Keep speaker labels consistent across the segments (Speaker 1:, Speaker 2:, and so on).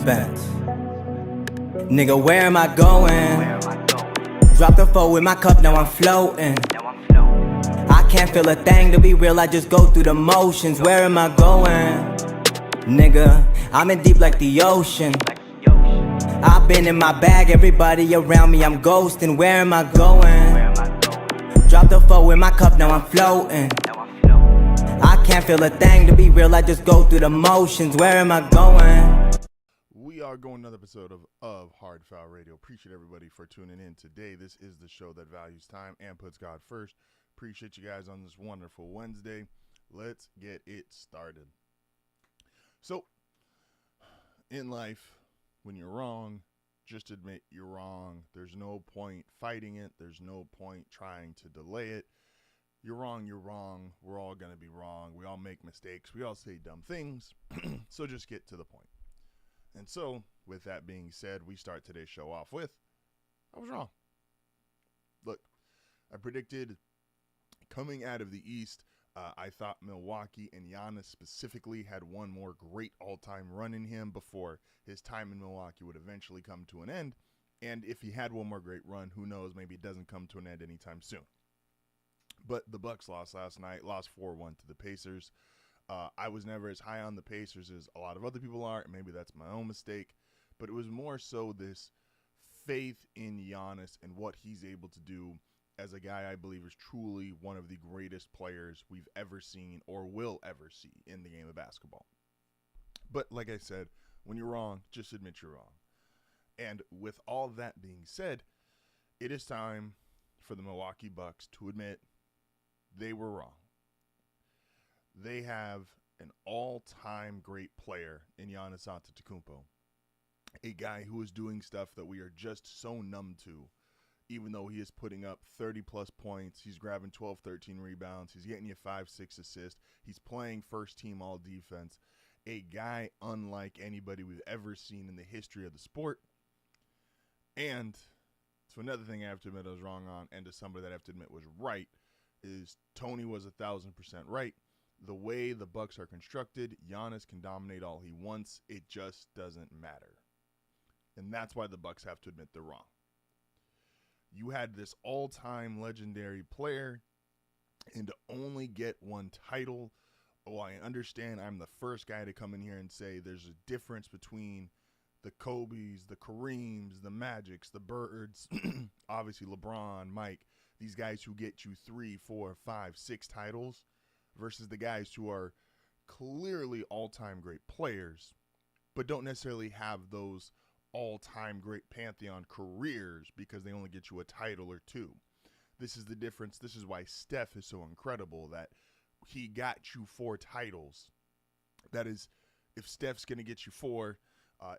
Speaker 1: respect. Nigga, where am I going? Drop the four in my cup, now I'm floating. I can't feel a thing, to be real, I just go through the motions. Where am I going? Nigga, I'm in deep like the ocean. I've been in my bag, everybody around me, I'm ghosting. Where am I going? Drop the four in my cup, now I'm floating. I can't feel a thing, to be real, I just go through the motions. Where am I going?
Speaker 2: We are going another episode of HardFoul Radio. Appreciate everybody for tuning in today. This is the show that values time and puts God first. Appreciate you guys on this wonderful Wednesday. Let's get it started. So, in life, when you're wrong, just admit you're wrong. There's no point fighting it. There's no point trying to delay it. You're wrong, you're wrong. We're all going to be wrong. We all make mistakes. We all say dumb things. So just get to the point. And so, with that being said, we start today's show off with, I was wrong. Look, I predicted coming out of the East, I thought Milwaukee and Giannis specifically had one more great all-time run in him before his time in Milwaukee would eventually come to an end. And if he had one more great run, who knows, maybe it doesn't come to an end anytime soon. But the Bucks lost last night, lost 4-1 to the Pacers. I was never as high on the Pacers as a lot of other people are, and maybe that's my own mistake. But it was more so this faith in Giannis and what he's able to do as a guy I believe is truly one of the greatest players we've ever seen or will ever see in the game of basketball. But like I said, when you're wrong, just admit you're wrong. And with all that being said, it is time for the Milwaukee Bucks to admit they were wrong. They have an all-time great player in Giannis Antetokounmpo, a guy who is doing stuff that we are just so numb to, even though he is putting up 30-plus points, he's grabbing 12, 13 rebounds, he's getting you 5, 6 assists, he's playing first-team all-defense, a guy unlike anybody we've ever seen in the history of the sport. And so another thing I have to admit I was wrong on, and to somebody that I have to admit was right, is Tony was 1,000% right. The way the Bucks are constructed, Giannis can dominate all he wants. It just doesn't matter. And that's why the Bucks have to admit they're wrong. You had this all-time legendary player, and to only get one title, I understand I'm the first guy to come in here and say there's a difference between the Kobes, the Kareems, the Magics, the Birds, obviously LeBron, Mike, these guys who get you 3, 4, 5, 6 titles, versus the guys who are clearly all-time great players, but don't necessarily have those all-time great Pantheon careers because they only get you a title or 2. This is the difference. This is why Steph is so incredible, that he got you 4 titles. That is, if Steph's going to get you 4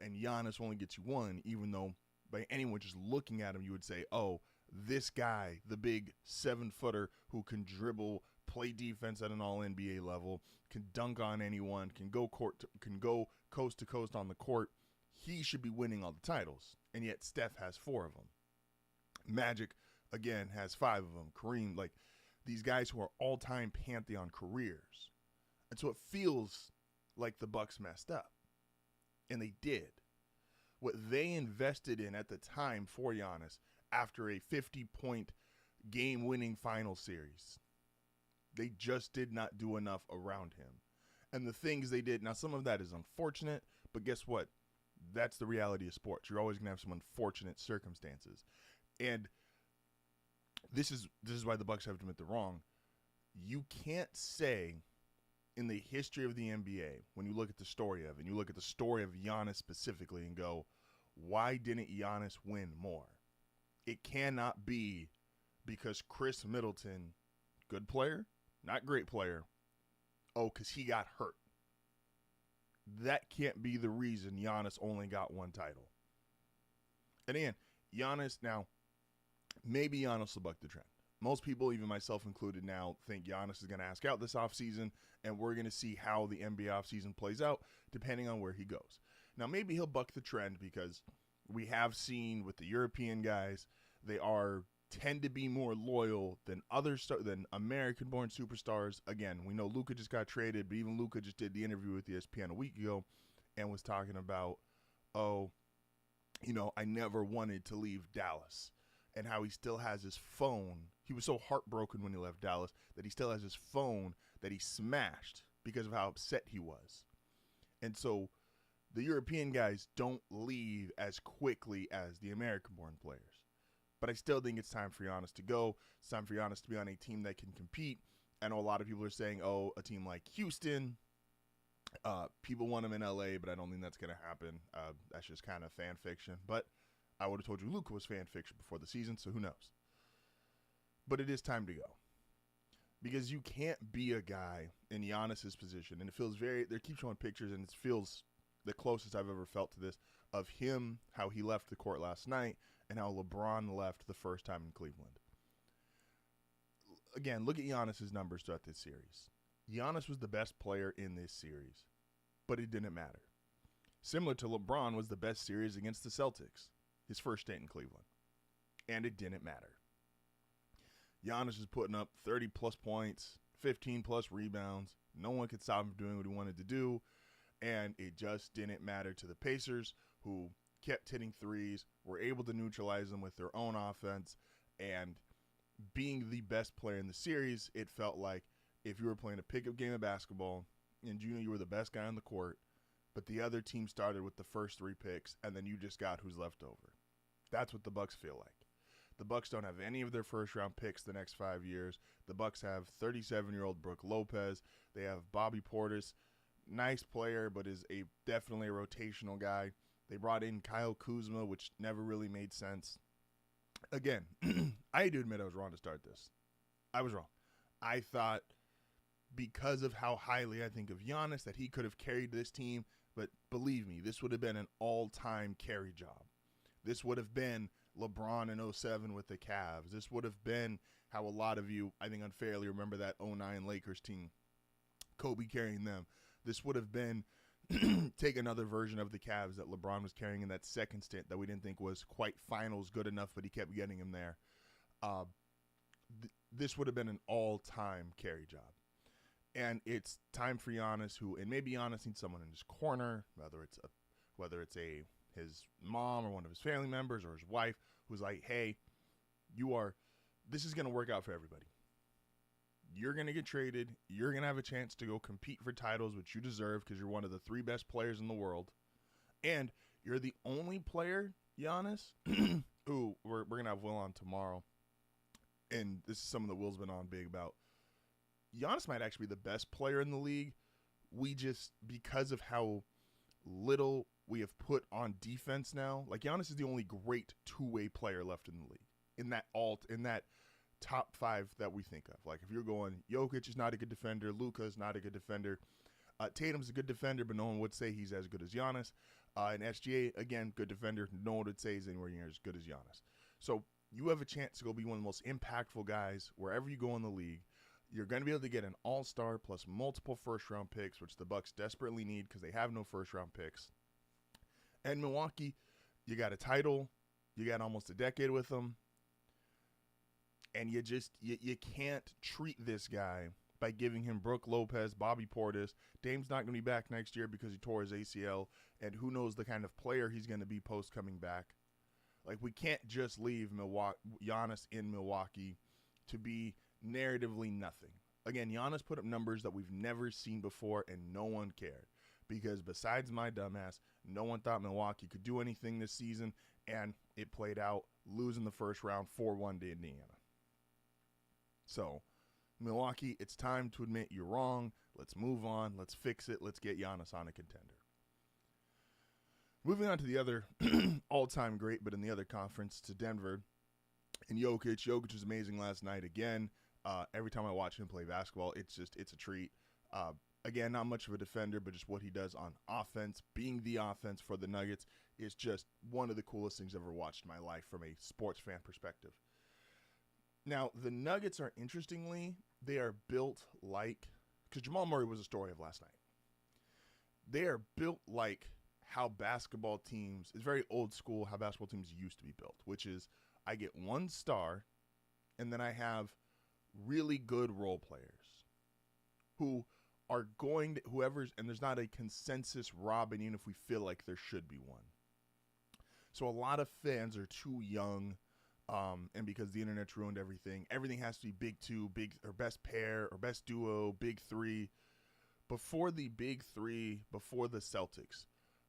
Speaker 2: and Giannis only gets you 1, even though by anyone just looking at him, you would say, oh, this guy, the big 7-footer who can dribble, play defense at an all-NBA level, can dunk on anyone, can go coast to coast on the court, he should be winning all the titles. And yet Steph has 4 of them. Magic, again, has 5 of them. Kareem, like these guys who are all-time Pantheon careers. And so it feels like the Bucks messed up. And they did. What they invested in at the time for Giannis after a 50-point game-winning final series, they just did not do enough around him. And the things they did, now some of that is unfortunate, but guess what? That's the reality of sports. You're always going to have some unfortunate circumstances. And this is why the Bucks have to admit they're wrong. You can't say in the history of the NBA, when you look at the story of it, and you look at the story of Giannis specifically and go, why didn't Giannis win more? It cannot be because Chris Middleton, good player, not great player, because he got hurt. That can't be the reason Giannis only got 1 title. And again, Giannis, now, maybe Giannis will buck the trend. Most people, even myself included now, think Giannis is going to ask out this offseason, and we're going to see how the NBA offseason plays out depending on where he goes. Now, maybe he'll buck the trend because we have seen with the European guys, they tend to be more loyal than than American-born superstars. Again, we know Luka just got traded, but even Luka just did the interview with ESPN a week ago and was talking about oh, I never wanted to leave Dallas, and how he still has his phone. He was so heartbroken when he left Dallas that he still has his phone that he smashed because of how upset he was. And so the European guys don't leave as quickly as the American-born players. But I still think it's time for Giannis to go. It's time for Giannis to be on a team that can compete. I know a lot of people are saying, oh, a team like Houston, people want him in LA, but I don't think that's going to happen. That's just kind of fan fiction. But I would have told you Luka was fan fiction before the season, so who knows? But it is time to go. Because you can't be a guy in Giannis's position. And it feels they keep showing pictures, and it feels the closest I've ever felt to this, of him, how he left the court last night, and how LeBron left the first time in Cleveland. Again, look at Giannis's numbers throughout this series. Giannis was the best player in this series, but it didn't matter. Similar to LeBron was the best series against the Celtics, his first stint in Cleveland, and it didn't matter. Giannis is putting up 30-plus points, 15-plus rebounds. No one could stop him from doing what he wanted to do, and it just didn't matter to the Pacers, who kept hitting threes, were able to neutralize them with their own offense, and being the best player in the series, it felt like if you were playing a pickup game of basketball and you knew you were the best guy on the court, but the other team started with the first 3 picks, and then you just got who's left over. That's what the Bucks feel like. The Bucks don't have any of their first-round picks the next 5 years. The Bucks have 37-year-old Brook Lopez. They have Bobby Portis, nice player, but is definitely a rotational guy. They brought in Kyle Kuzma, which never really made sense. Again, I do admit I was wrong to start this. I was wrong. I thought because of how highly I think of Giannis that he could have carried this team, but believe me, this would have been an all-time carry job. This would have been LeBron in 07 with the Cavs. This would have been how a lot of you, I think unfairly, remember that 09 Lakers team, Kobe carrying them. This would have been take another version of the Cavs that LeBron was carrying in that second stint that we didn't think was quite finals good enough, but he kept getting him there. This would have been an all-time carry job. And it's time for Giannis, and maybe Giannis needs someone in his corner, whether it's his mom or one of his family members or his wife, who's like, hey, this is going to work out for everybody. You're going to get traded. You're going to have a chance to go compete for titles, which you deserve because you're one of the 3 best players in the world. And you're the only player, Giannis, who we're going to have Will on tomorrow. And this is something that Will's been on big about. Giannis might actually be the best player in the league. We just, because of how little we have put on defense now, like Giannis is the only great 2-way player left in the league. In that top 5 that we think of. Like if you're going, Jokic is not a good defender, Luka is not a good defender, Tatum's a good defender, but no one would say he's as good as Giannis. And SGA, again, good defender, no one would say he's anywhere near as good as Giannis. So you have a chance to go be one of the most impactful guys wherever you go in the league. You're going to be able to get an all-star plus multiple first-round picks, which the Bucks desperately need because they have no first-round picks. And Milwaukee, you got a title. You got almost a decade with them. And you can't treat this guy by giving him Brook Lopez, Bobby Portis. Dame's not going to be back next year because he tore his ACL. And who knows the kind of player he's going to be post coming back. Like, we can't just leave Giannis in Milwaukee to be narratively nothing. Again, Giannis put up numbers that we've never seen before, and no one cared. Because besides my dumbass, no one thought Milwaukee could do anything this season, and it played out losing the first round 4-1 to Indiana. So, Milwaukee, it's time to admit you're wrong. Let's move on. Let's fix it. Let's get Giannis on a contender. Moving on to the other all-time great, but in the other conference, to Denver. And Jokic. Jokic was amazing last night again. Every time I watch him play basketball, it's a treat. Again, not much of a defender, but just what he does on offense, being the offense for the Nuggets, is just one of the coolest things I've ever watched in my life from a sports fan perspective. Now, the Nuggets are, interestingly, they are built like, because Jamal Murray was a story of last night. They are built like how basketball teams, it's very old school how basketball teams used to be built, which is I get one star and then I have really good role players who are going to, and there's not a consensus Robin, even if we feel like there should be one. So a lot of fans are too young, and because the internet's ruined everything has to be big two, big or best pair or best duo, big three. Before the big three, before the Celtics,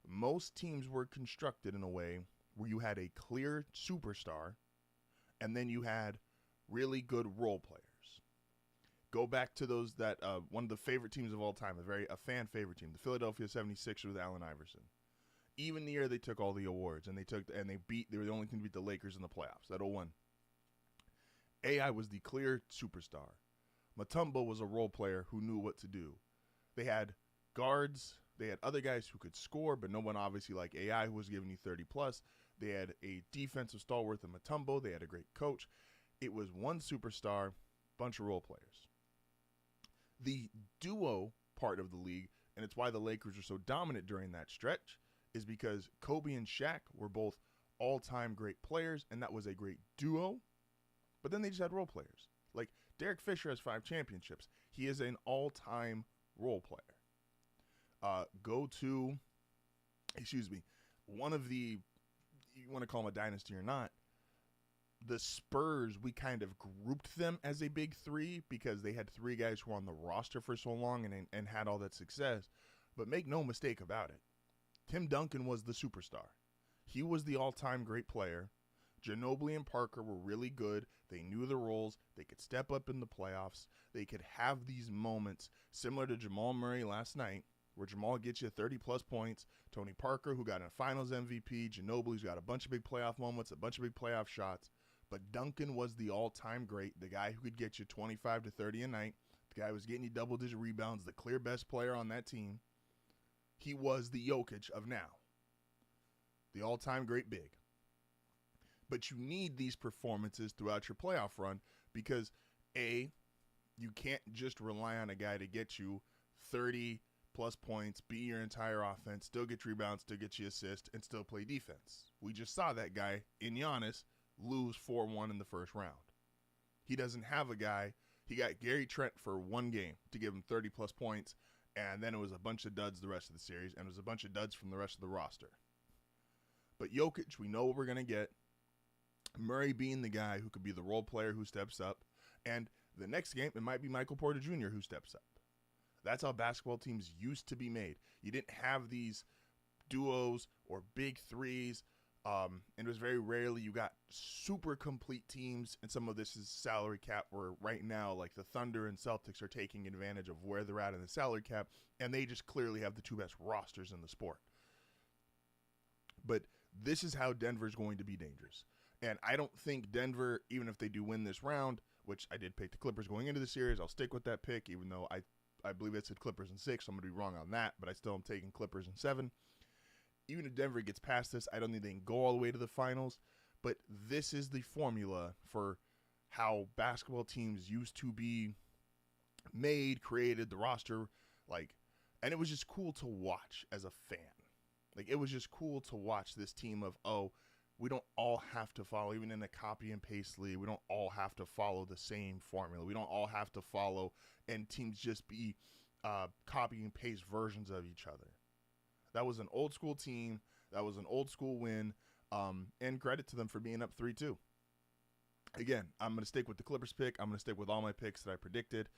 Speaker 2: most teams were constructed in a way where you had a clear superstar and then you had really good role players. Go back to those that one of the favorite teams of all time, a fan favorite team, the Philadelphia 76ers with Allen Iverson. Even the year they took all the awards and they were the only team to beat the Lakers in the playoffs, that 0-1. AI was the clear superstar. Mutombo was a role player who knew what to do. They had guards, they had other guys who could score, but no one obviously like AI who was giving you 30 plus. They had a defensive stalwart in Mutombo. They had a great coach. It was one superstar, bunch of role players. The duo part of the league, and it's why the Lakers are so dominant during that stretch, is because Kobe and Shaq were both all-time great players, and that was a great duo. But then they just had role players. Like Derek Fisher has 5 championships. He is an all-time role player. One of the, you want to call them a dynasty or not, the Spurs, we kind of grouped them as a big three because they had 3 guys who were on the roster for so long and had all that success. But make no mistake about it, Tim Duncan was the superstar. He was the all-time great player. Ginobili and Parker were really good. They knew the roles. They could step up in the playoffs. They could have these moments similar to Jamal Murray last night, where Jamal gets you 30-plus points. Tony Parker, who got a Finals MVP. Ginobili's got a bunch of big playoff moments, a bunch of big playoff shots. But Duncan was the all-time great, the guy who could get you 25 to 30 a night. The guy who was getting you double-digit rebounds, the clear best player on that team. He was the Jokic of now, the all-time great big. But you need these performances throughout your playoff run because, A, you can't just rely on a guy to get you 30-plus points, be your entire offense, still get rebounds, still get you assists, and still play defense. We just saw that guy in Giannis lose 4-1 in the first round. He doesn't have a guy. He got Gary Trent for one game to give him 30-plus points, and then it was a bunch of duds the rest of the series, and it was a bunch of duds from the rest of the roster. But Jokic, we know what we're going to get. Murray being the guy who could be the role player who steps up, and the next game, it might be Michael Porter Jr. who steps up. That's how basketball teams used to be made. You didn't have these duos or big threes, and it was very rarely you got super complete teams, and some of this is salary cap where right now, like the Thunder and Celtics are taking advantage of where they're at in the salary cap, and they just clearly have the 2 best rosters in the sport. But this is how Denver's going to be dangerous. And I don't think Denver, even if they do win this round, which I did pick the Clippers going into the series, I'll stick with that pick, even though I believe it said Clippers in 6, so I'm going to be wrong on that, but I still am taking Clippers in 7. Even if Denver gets past this, I don't think they can go all the way to the finals, but this is the formula for how basketball teams used to be made, created, the roster, and it was just cool to watch as a fan. It was just cool to watch this team of, we don't all have to follow, even in a copy and paste league, we don't all have to follow the same formula. We don't all have to follow, and teams just be copy and paste versions of each other. That was an old school team. That was an old school win. And credit to them for being up 3-2. Again, I'm going to stick with the Clippers pick. I'm going to stick with all my picks that I predicted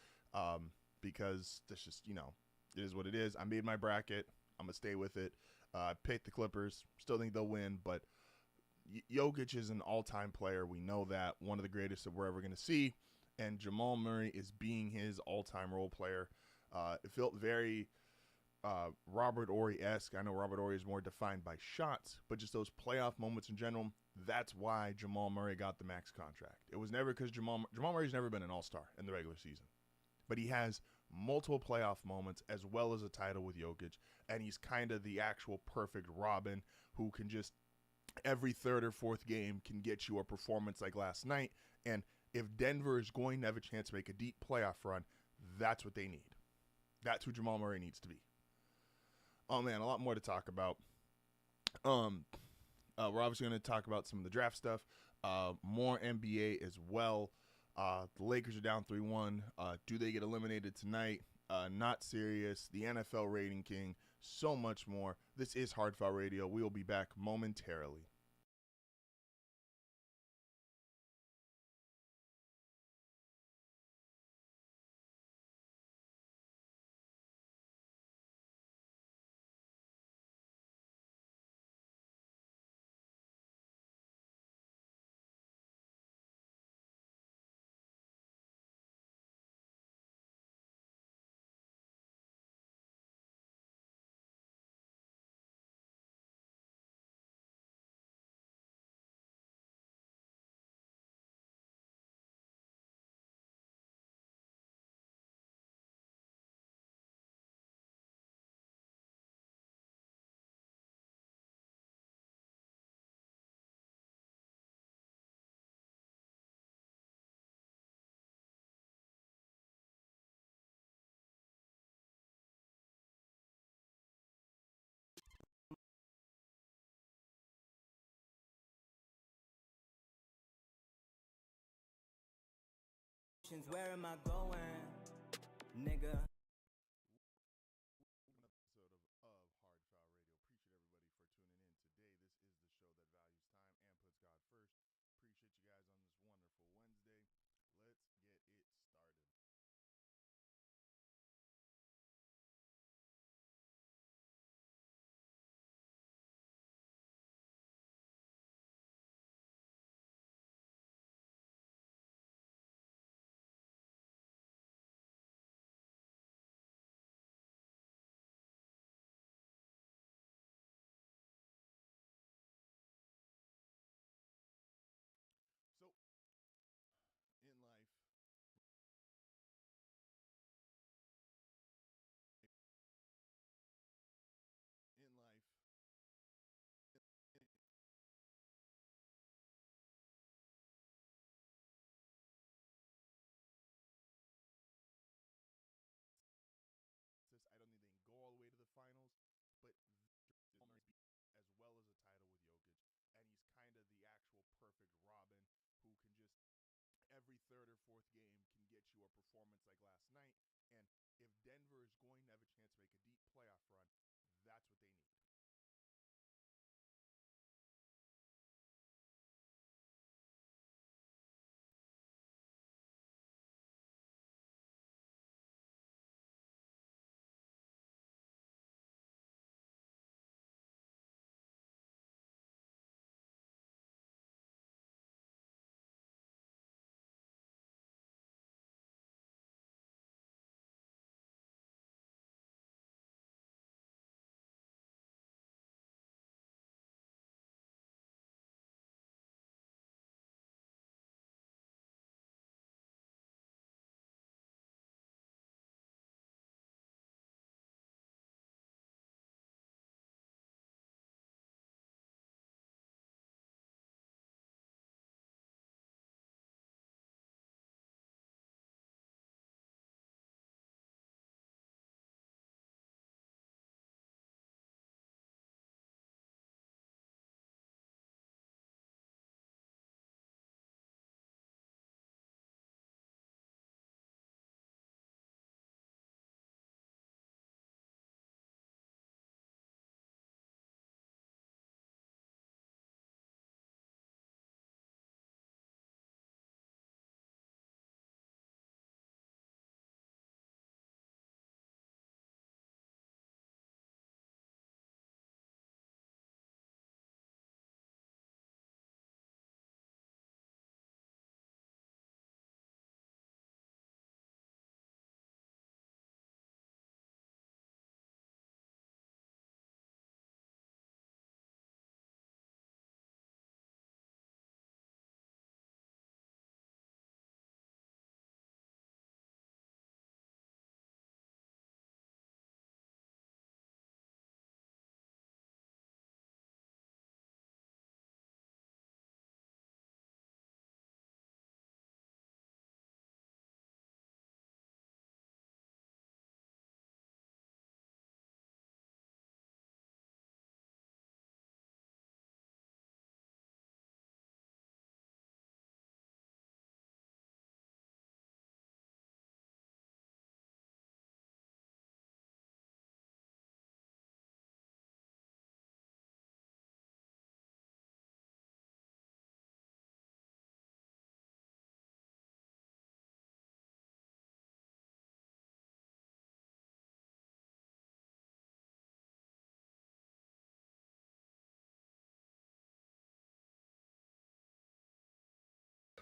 Speaker 2: because that's just, it is what it is. I made my bracket. I'm going to stay with it. I picked the Clippers. Still think they'll win, but Jokic is an all-time player. We know that. One of the greatest that we're ever going to see. And Jamal Murray is being his all-time role player. It felt very Robert Horry-esque. I know Robert Horry is more defined by shots, but just those playoff moments in general, that's why Jamal Murray got the max contract. It was never because Jamal Murray's never been an all-star in the regular season. But he has multiple playoff moments as well as a title with Jokic, and he's kind of the actual perfect Robin who can just every third or fourth game can get you a performance like last night. And if Denver is going to have a chance to make a deep playoff run, that's what they need. That's who Jamal Murray needs to be. Oh, man, a lot more to talk about. We're obviously going to talk about some of the draft stuff, more NBA as well. The Lakers are down 3-1. Do they get eliminated tonight? Not serious. The NFL rating king. So much more. This is HardFoul Radio. We will be back momentarily.
Speaker 1: emotions. Where am I going, nigga?
Speaker 2: Episode of HardFoul Radio. Appreciate everybody for tuning in today. This is the show that values time and puts God first. Appreciate you guys on this wonderful Wednesday. Let's get it started. So, in life, in life, I don't think they can go all the way to the finals, but as well as a title with Jokic, and he's kind of the actual perfect Robin who can just every third or fourth game can get you a performance like last night. And if Denver is going to have a chance to make a deep playoff run, that's what they need.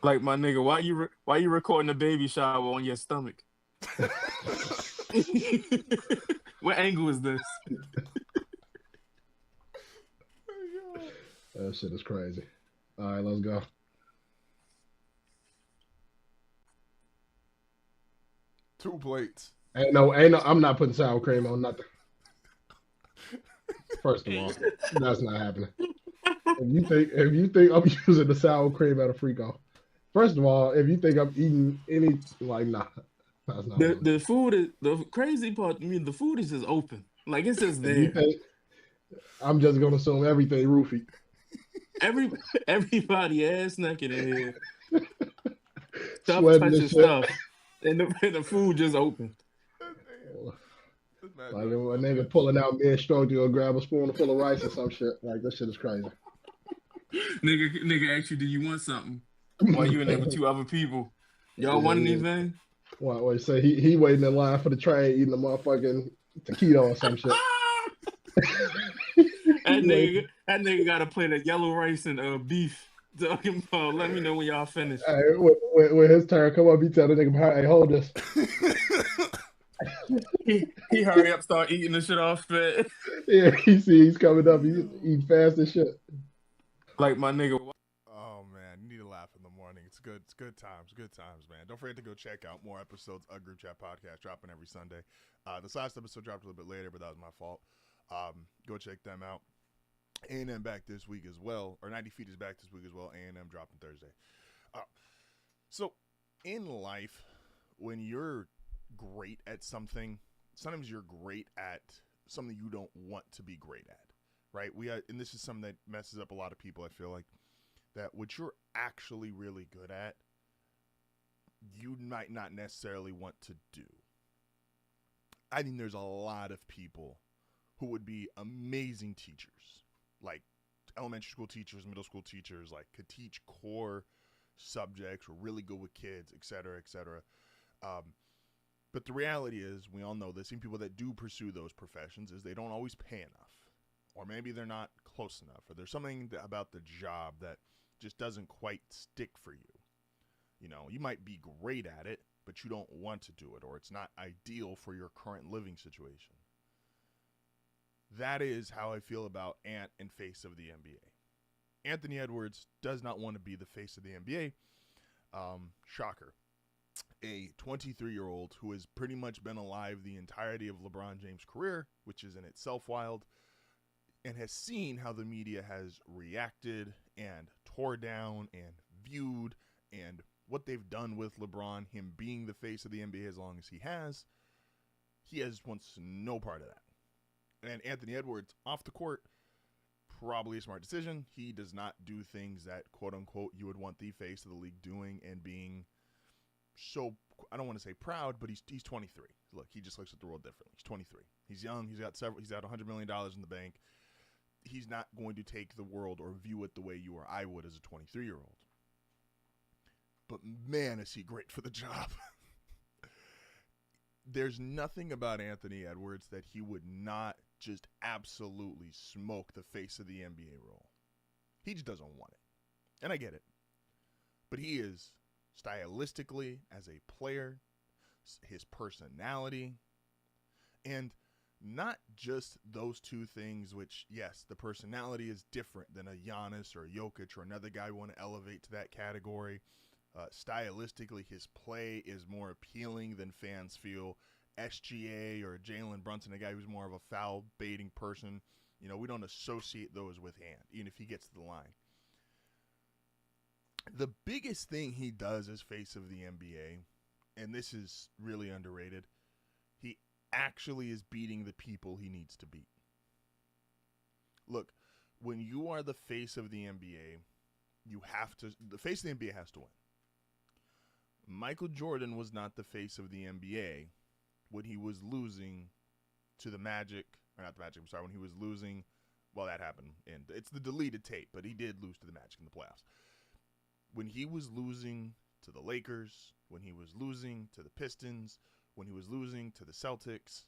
Speaker 3: Like my nigga, why you recording a baby shower on your stomach? What angle is this?
Speaker 4: That shit is crazy. All right, let's go.
Speaker 2: Two plates.
Speaker 4: Ain't no. I'm not putting sour cream on nothing. First of all, that's not happening. If you think I'm using the sour cream at a freak off, first of all, if you think I'm eating any, like, nah, that's not.
Speaker 3: The food is the crazy part. I mean, the food is just open, like it's just there.
Speaker 4: I'm just gonna assume everything roofie.
Speaker 3: Everybody ass naked in here. Stuff
Speaker 4: sweating
Speaker 3: touching
Speaker 4: and shit.
Speaker 3: stuff, and the food just open.
Speaker 2: This man
Speaker 4: Like
Speaker 2: does
Speaker 4: a
Speaker 2: so
Speaker 4: nigga
Speaker 2: good.
Speaker 4: pulling out mid stroke to go grab a spoonful of rice or some shit. Like this shit is crazy.
Speaker 3: Nigga asked you, do you want something? While you in there with two other people. Y'all
Speaker 4: Yeah,
Speaker 3: want
Speaker 4: yeah.
Speaker 3: anything?
Speaker 4: What say he waiting in line for the train eating a motherfucking taquito or some shit.
Speaker 3: That nigga got to plate of yellow rice and beef. Talking about, let me know when y'all finish.
Speaker 4: Hey, when his turn come up, he tell the nigga behind, hey, hold this.
Speaker 3: He hurry up, start eating the shit off spit.
Speaker 4: Yeah, he see he's coming up, he's eating fast as shit.
Speaker 3: Like my nigga.
Speaker 2: Oh man, you need to laugh in the morning. It's good. It's good times, man. Don't forget to go check out more episodes of Group Chat Podcast dropping every Sunday. This last episode dropped a little bit later, but that was my fault. Go check them out. A&M back this week as well, or 90 Feet is back this week as well. A&M dropping Thursday. So in life, when you're great at something, sometimes you're great at something you don't want to be great at, right? And this is something that messes up a lot of people. I feel like that what you're actually really good at, you might not necessarily want to do. I think there's a lot of people who would be amazing teachers, like elementary school teachers, middle school teachers, like could teach core subjects, were really good with kids, et cetera, et cetera. But the reality is, we all know this, even people that do pursue those professions, is they don't always pay enough. Or maybe they're not close enough. Or there's something about the job that just doesn't quite stick for you. You know, you might be great at it, but you don't want to do it. Or it's not ideal for your current living situation. That is how I feel about Ant and face of the NBA. Anthony Edwards does not want to be the face of the NBA. Shocker. A 23-year-old who has pretty much been alive the entirety of LeBron James' career, which is in itself wild, and has seen how the media has reacted and tore down and viewed and what they've done with LeBron, him being the face of the NBA as long as he has wants no part of that. And Anthony Edwards, off the court, probably a smart decision. He does not do things that, quote-unquote, you would want the face of the league doing and being so, I don't want to say proud, but he's 23. Look, he just looks at the world differently. He's 23. He's young. He's got $100 million in the bank. He's not going to take the world or view it the way you or I would as a 23-year-old. But man, is he great for the job. There's nothing about Anthony Edwards that he would not just absolutely smoke the face of the NBA role. He just doesn't want it. And I get it. But he is stylistically, as a player, his personality, and not just those two things, which, yes, the personality is different than a Giannis or a Jokic or another guy we want to elevate to that category. Stylistically, his play is more appealing than fans feel. SGA or Jalen Brunson, a guy who's more of a foul-baiting person, you know, we don't associate those with Ant, even if he gets to the line. The biggest thing he does as face of the NBA, and this is really underrated, he actually is beating the people he needs to beat. Look, when you are the face of the NBA, the face of the NBA has to win. Michael Jordan was not the face of the NBA when he was losing to the Magic, or not the Magic, I'm sorry, when he was losing, well, that happened, and it's the deleted tape, but he did lose to the Magic in the playoffs. When he was losing to the Lakers, when he was losing to the Pistons, when he was losing to the Celtics,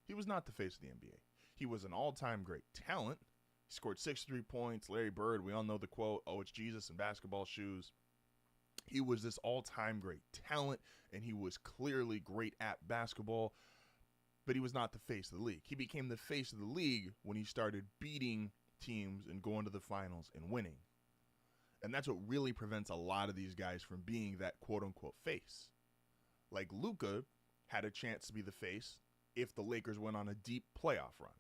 Speaker 2: he was not the face of the NBA. He was an all-time great talent. He scored 63 points. Larry Bird, we all know the quote, "Oh, it's Jesus in basketball shoes." He was this all-time great talent, and he was clearly great at basketball, but he was not the face of the league. He became the face of the league when he started beating teams and going to the finals and winning. And that's what really prevents a lot of these guys from being that quote-unquote face. Like Luka had a chance to be the face if the Lakers went on a deep playoff run.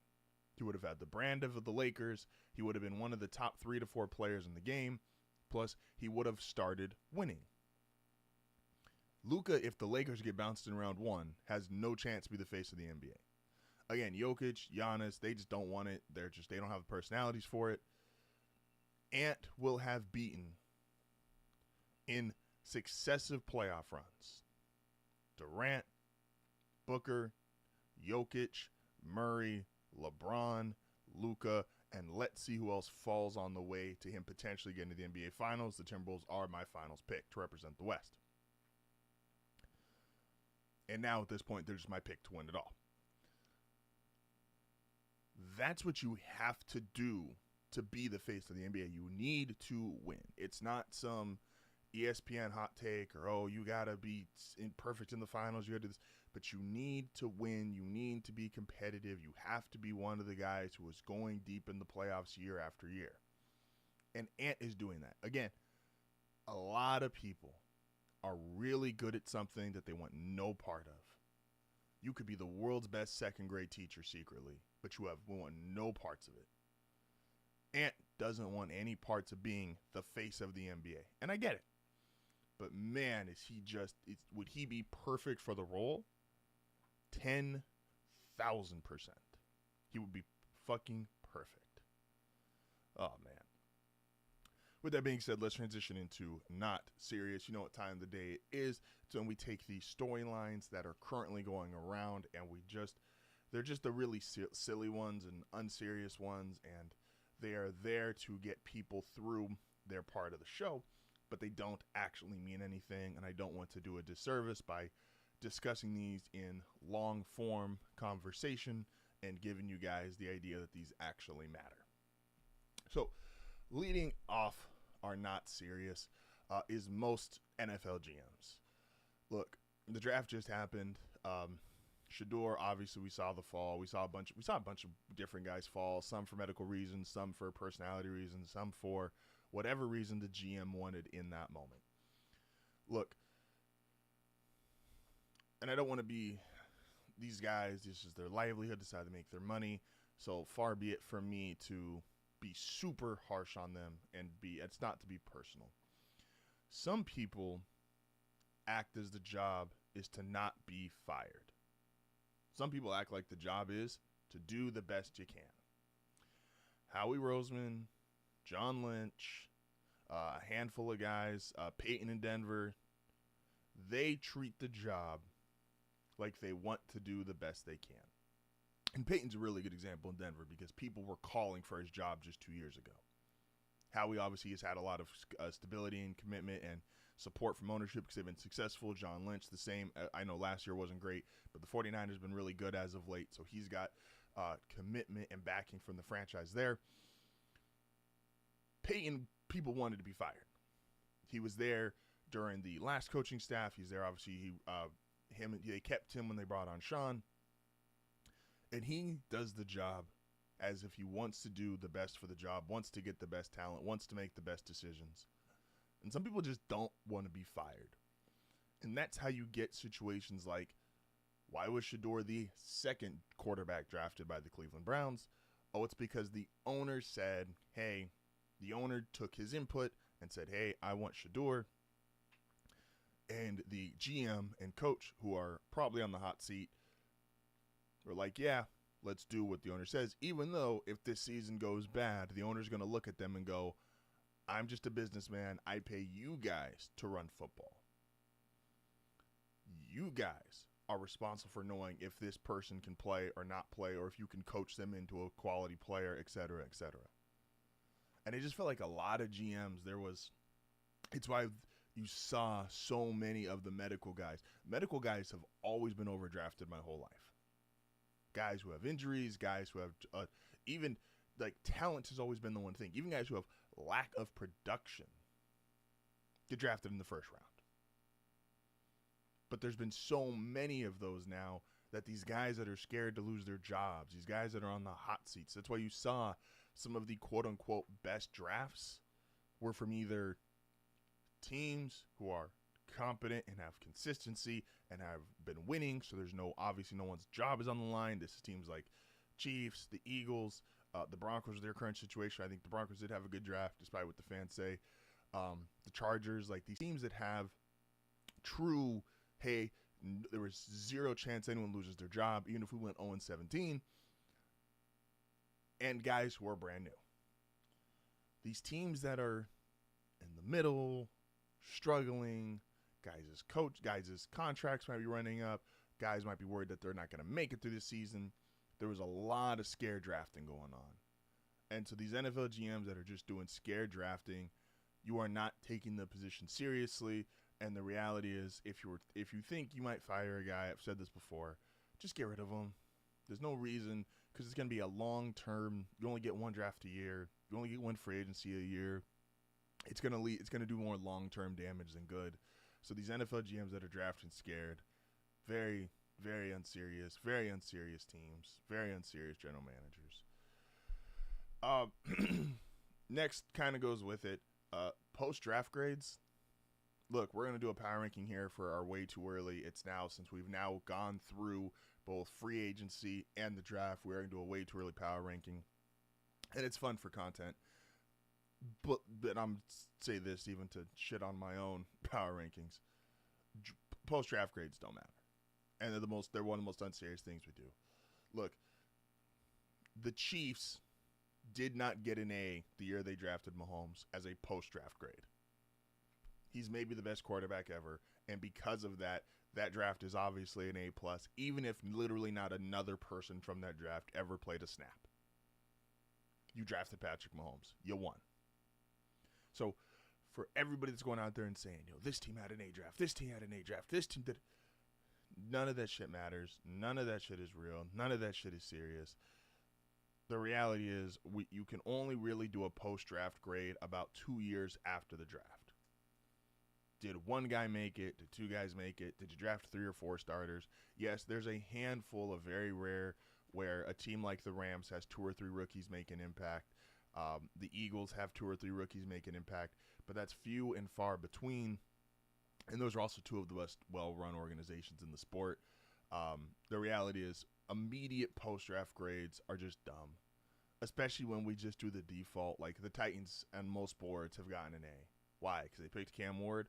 Speaker 2: He would have had the brand of the Lakers. He would have been one of the top 3 to 4 players in the game. Plus, he would have started winning. Luka, if the Lakers get bounced in round 1, has no chance to be the face of the NBA. Again, Jokic, Giannis, they just don't want it. They don't have the personalities for it. Ant will have beaten in successive playoff runs. Durant, Booker, Jokic, Murray, LeBron, Luka, and let's see who else falls on the way to him potentially getting to the NBA Finals. The Timberwolves are my finals pick to represent the West. And now at this point, they're just my pick to win it all. That's what you have to do to be the face of the NBA. You need to win. It's not some ESPN hot take or, oh, you got to be perfect in the finals. You got to do this. But you need to win. You need to be competitive. You have to be one of the guys who is going deep in the playoffs year after year. And Ant is doing that. Again, a lot of people are really good at something that they want no part of. You could be the world's best second grade teacher secretly, but you want no parts of it. Ant doesn't want any parts of being the face of the NBA. And I get it. But man, would he be perfect for the role? 10,000%. He would be fucking perfect. Oh, man. With that being said, let's transition into not serious. You know what time of the day it is. It's when we take the storylines that are currently going around and they're just the really silly ones and unserious ones, and they are there to get people through their part of the show, but they don't actually mean anything, and I don't want to do a disservice by discussing these in long form conversation and giving you guys the idea that these actually matter. So, leading off our not serious is most NFL GMs. Look, the draft just happened. Shador, obviously, we saw the fall. We saw a bunch of different guys fall. Some for medical reasons, some for personality reasons, some for whatever reason the GM wanted in that moment. Look, and I don't want to be these guys. This is their livelihood. Decide to make their money. So far be it from me to be super harsh on them and it's not to be personal. Some people act as the job is to not be fired. Some people act like the job is to do the best you can. Howie Roseman, John Lynch, a handful of guys, Peyton in Denver, they treat the job like they want to do the best they can. And Peyton's a really good example in Denver because people were calling for his job just 2 years ago. Howie obviously has had a lot of stability and commitment and support from ownership because they've been successful. John Lynch, the same. I know last year wasn't great, but the 49ers been really good as of late, so he's got commitment and backing from the franchise there. Peyton, people wanted to be fired. He was there during the last coaching staff. He's there, obviously. They kept him when they brought on Sean. And he does the job as if he wants to do the best for the job, wants to get the best talent, wants to make the best decisions. And some people just don't want to be fired. And that's how you get situations like, why was Shador the second quarterback drafted by the Cleveland Browns? Oh, it's because the owner said, hey, the owner took his input and said, hey, I want Shador. And the GM and coach, who are probably on the hot seat, we're like, yeah, let's do what the owner says. Even though if this season goes bad, the owner's going to look at them and go, I'm just a businessman. I pay you guys to run football. You guys are responsible for knowing if this person can play or not play, or if you can coach them into a quality player, et cetera, et cetera. And it just felt like a lot of GMs, it's why you saw so many of the medical guys. Medical guys have always been overdrafted my whole life. Guys who have injuries, guys who have even like talent has always been the one thing. Even guys who have lack of production get drafted in the first round. But there's been so many of those now that these guys that are scared to lose their jobs, these guys that are on the hot seats, that's why you saw some of the quote-unquote best drafts were from either teams who are competent and have consistency and have been winning, so there's obviously no one's job is on the line. This is teams like Chiefs, the Eagles, the Broncos, their current situation. I think the Broncos did have a good draft, despite what the fans say. The Chargers, like these teams that have true, hey, there was zero chance anyone loses their job, even if we went 0-17, and guys who are brand new. These teams that are in the middle, struggling. Guys' contracts might be running up. Guys might be worried that they're not going to make it through this season. There was a lot of scare drafting going on. And so these NFL GMs that are just doing scare drafting, you are not taking the position seriously. And the reality is, if you think you might fire a guy, I've said this before, just get rid of him. There's no reason, because it's going to be a long-term. You only get one draft a year. You only get one free agency a year. It's going to do more long-term damage than good. So these NFL GMs that are drafting scared, very, very unserious teams, very unserious general managers. Next kind of goes with it, post-draft grades. Look, we're going to do a power ranking here for our way too early. It's now, since we've now gone through both free agency and the draft, we're going to do a way too early power ranking. And it's fun for content. But I'm say this even to shit on my own power rankings. Post-draft grades don't matter. And they're one of the most unserious things we do. Look, the Chiefs did not get an A the year they drafted Mahomes as a post-draft grade. He's maybe the best quarterback ever, and because of that, that draft is obviously an A+, even if literally not another person from that draft ever played a snap. You drafted Patrick Mahomes. You won. So, for everybody that's going out there and saying, this team had an A draft, this team had an A draft, this team did, none of that shit matters. None of that shit is real. None of that shit is serious. The reality is, you can only really do a post-draft grade about 2 years after the draft. Did one guy make it? Did two guys make it? Did you draft 3 or 4 starters? Yes, there's a handful of very rare where a team like the Rams has 2 or 3 rookies make an impact. The Eagles have 2 or 3 rookies make an impact, but that's few and far between. And those are also 2 of the best well-run organizations in the sport. The reality is immediate post-draft grades are just dumb, especially when we just do the default. Like the Titans and most boards have gotten an A. Why? Because they picked Cam Ward?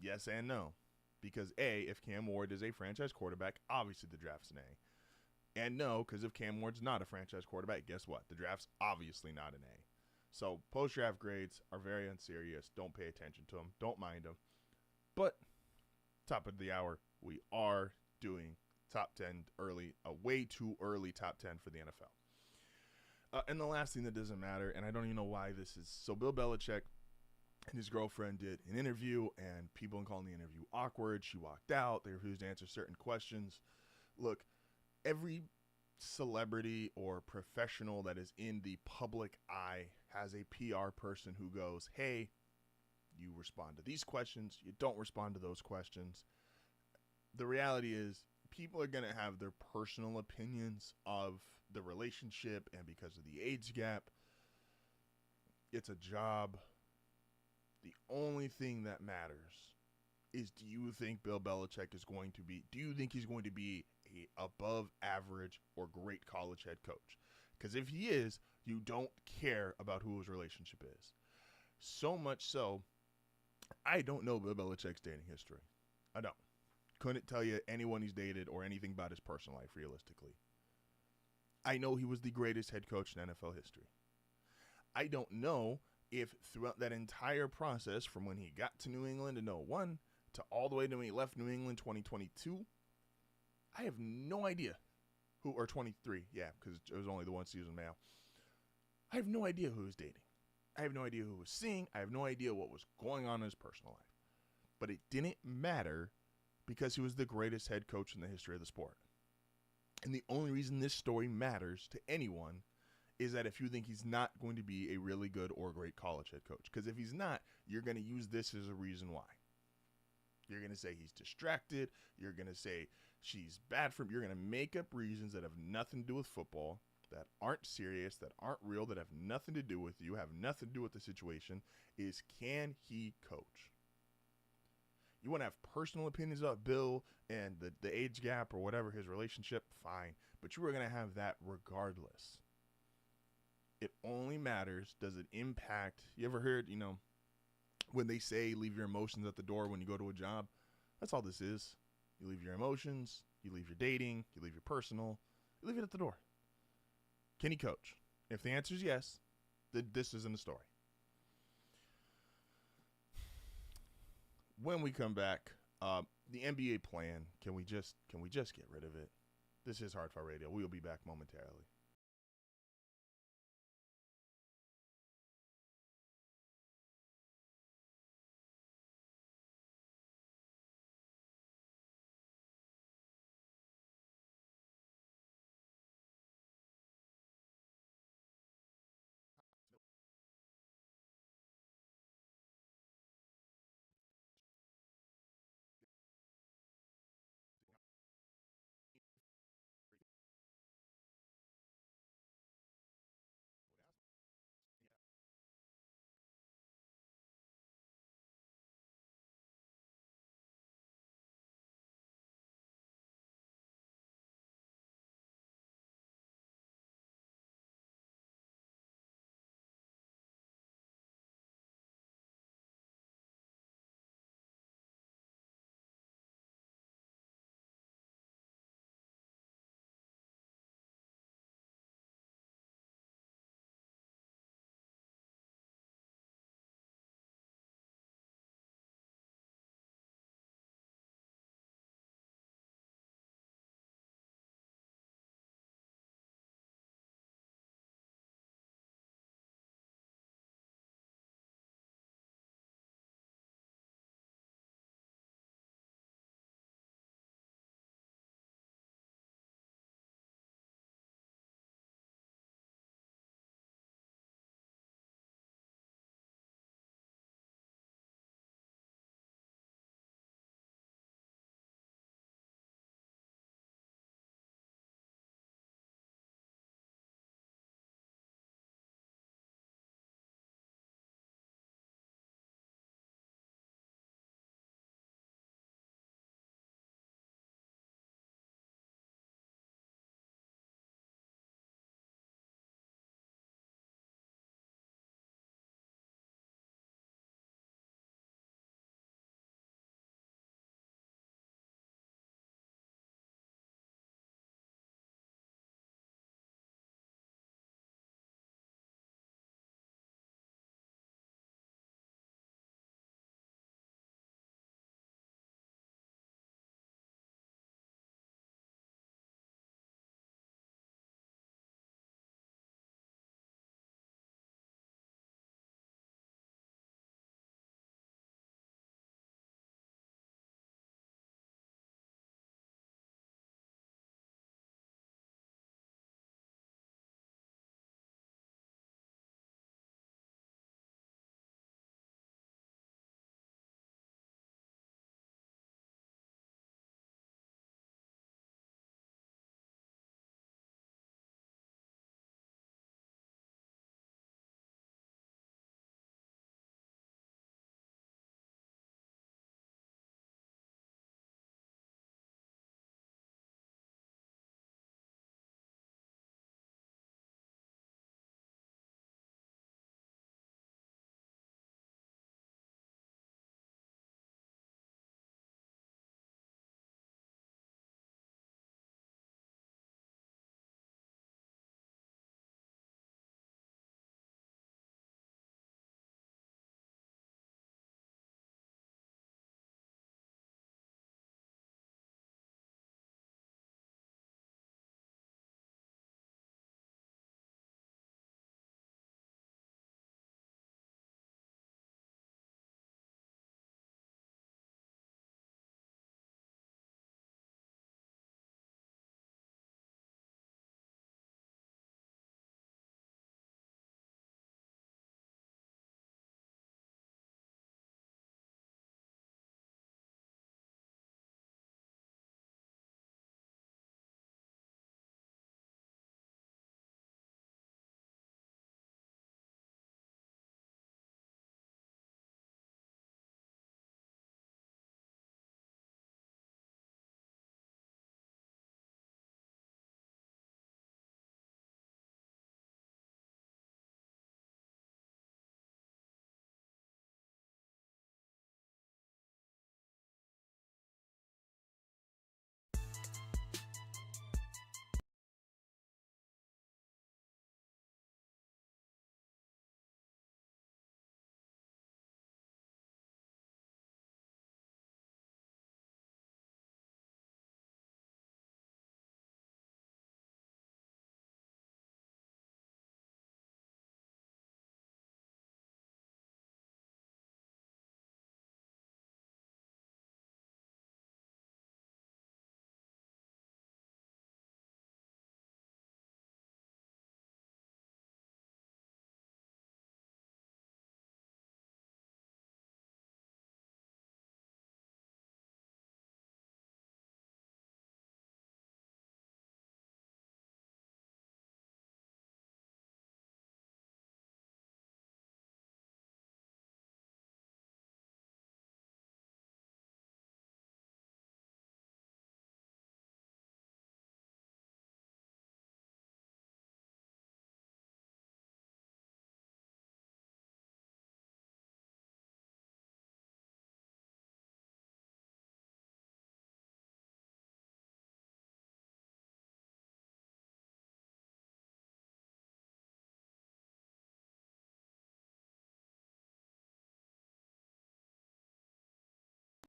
Speaker 2: Yes and no. Because A, if Cam Ward is a franchise quarterback, obviously the draft's an A. And no, because if Cam Ward's not a franchise quarterback, guess what? The draft's obviously not an A. So post-draft grades are very unserious. Don't pay attention to them. Don't mind them. But top of the hour, we are doing top 10 early, a way too early top 10 for the NFL. And the last thing that doesn't matter, and I don't even know why this is. So Bill Belichick and his girlfriend did an interview, and people calling the interview awkward. She walked out. They refused to answer certain questions. Look, every celebrity or professional that is in the public eye has a PR person who goes, hey, you respond to these questions. You don't respond to those questions. The reality is people are going to have their personal opinions of the relationship, and because of the age gap, it's a job. The only thing that matters is, do you think Bill Belichick is going to be, do you think he's going to be a above average or great college head coach? Because if he is, you don't care about who his relationship is. So much so, I don't know Bill Belichick's dating history. I don't. Couldn't tell you anyone he's dated or anything about his personal life realistically. I know he was the greatest head coach in NFL history. I don't know if throughout that entire process, from when he got to New England in 2001 to all the way to when he left New England 2022, I have no idea who, or 23, yeah, because it was only the one season male. I have no idea who he was dating. I have no idea who he was seeing. I have no idea what was going on in his personal life. But it didn't matter because he was the greatest head coach in the history of the sport. And the only reason this story matters to anyone is that if you think he's not going to be a really good or great college head coach. Because if he's not, you're going to use this as a reason why. You're going to say he's distracted. You're going to say she's bad for him. You're going to make up reasons that have nothing to do with football, that aren't serious, that aren't real, that have nothing to do with you, have nothing to do with the situation, is can he coach? You want to have personal opinions about Bill and the age gap or whatever, his relationship, fine. But you are going to have that regardless. It only matters, does it impact, you ever heard, when they say leave your emotions at the door when you go to a job? That's all this is. You leave your emotions, you leave your dating, you leave your personal, you leave it at the door. Can he coach? If the answer is yes, then this isn't a story. when we come back, the NBA plan. Can we just get rid of it? This is HardFoul Radio. We will be back momentarily.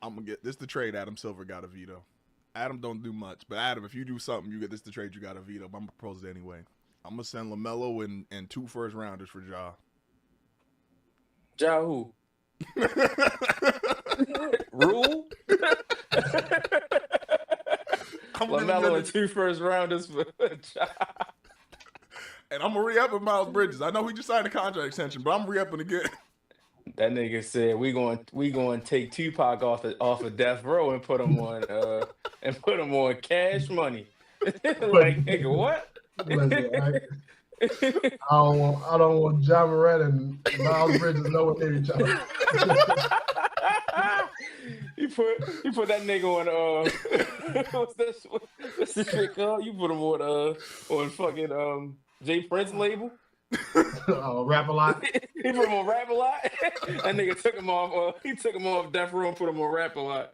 Speaker 2: I'm gonna get this the trade. Adam Silver got a veto. Adam don't do much, but Adam, if you do something, you get this the trade. You got a veto. But I'm gonna propose it anyway. I'm gonna send LaMelo and 2 first rounders for Ja.
Speaker 3: Ja who? Rule? LaMelo and 2 first rounders for Ja.
Speaker 2: And I'm gonna re-up with Miles Bridges. I know he just signed a contract extension, but I'm re-upping again.
Speaker 3: That nigga said we going to take Tupac off of death row and put him on Cash Money. Like, nigga, what?
Speaker 4: Listen, I don't want John Morant and Miles Bridges nowhere near each other.
Speaker 3: You put that nigga on what's the shit called? You put him on fucking Jay Prince label.
Speaker 4: Rap a lot.
Speaker 3: He put him on Rap a Lot. That nigga took him off. He took him off Death Row and put him on Rap a Lot.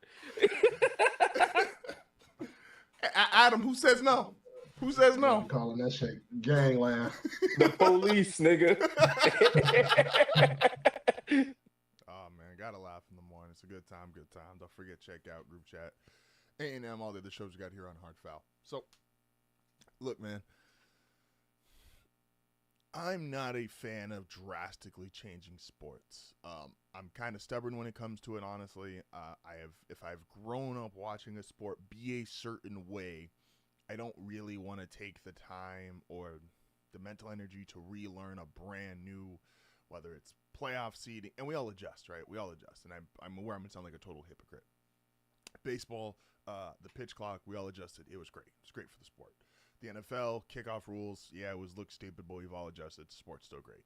Speaker 2: Adam, who says no? Who says no?
Speaker 4: I'm calling that shit gangland.
Speaker 3: The police, nigga.
Speaker 2: Oh man, gotta laugh in the morning. It's a good time, good time. Don't forget, check out group chat, A&M, all the other shows you got here on HardFoul. So, look, man, I'm not a fan of drastically changing sports. I'm kind of stubborn when it comes to it, honestly. If I've grown up watching a sport be a certain way, I don't really want to take the time or the mental energy to relearn a brand new, whether it's playoff seeding, and we all adjust, right? We all adjust, and I'm aware I'm going to sound like a total hypocrite. Baseball, the pitch clock, we all adjusted. It was great. It's great for the sport. The NFL, kickoff rules, yeah, it was look stupid, but we've all adjusted. Sport's still great.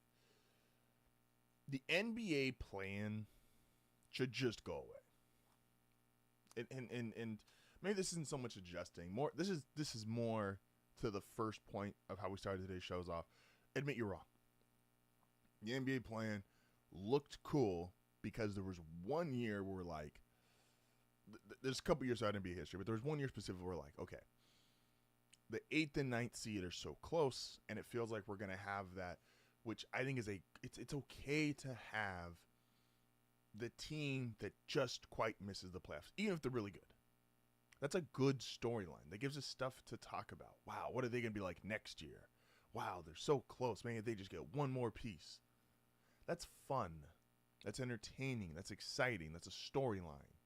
Speaker 2: The NBA plan should just go away. And maybe this isn't so much adjusting. This is more to the first point of how we started today's shows off. Admit you're wrong. The NBA plan looked cool because there was 1 year where we're like, there's a couple years out in NBA history, but there was 1 year specifically where we're like, okay, the 8th and 9th seed are so close, and it feels like we're going to have that, which I think is it's okay to have the team that just quite misses the playoffs, even if they're really good. That's a good storyline. That gives us stuff to talk about. Wow, what are they going to be like next year? Wow, they're so close. Maybe they just get one more piece. That's fun. That's entertaining. That's exciting. That's a storyline.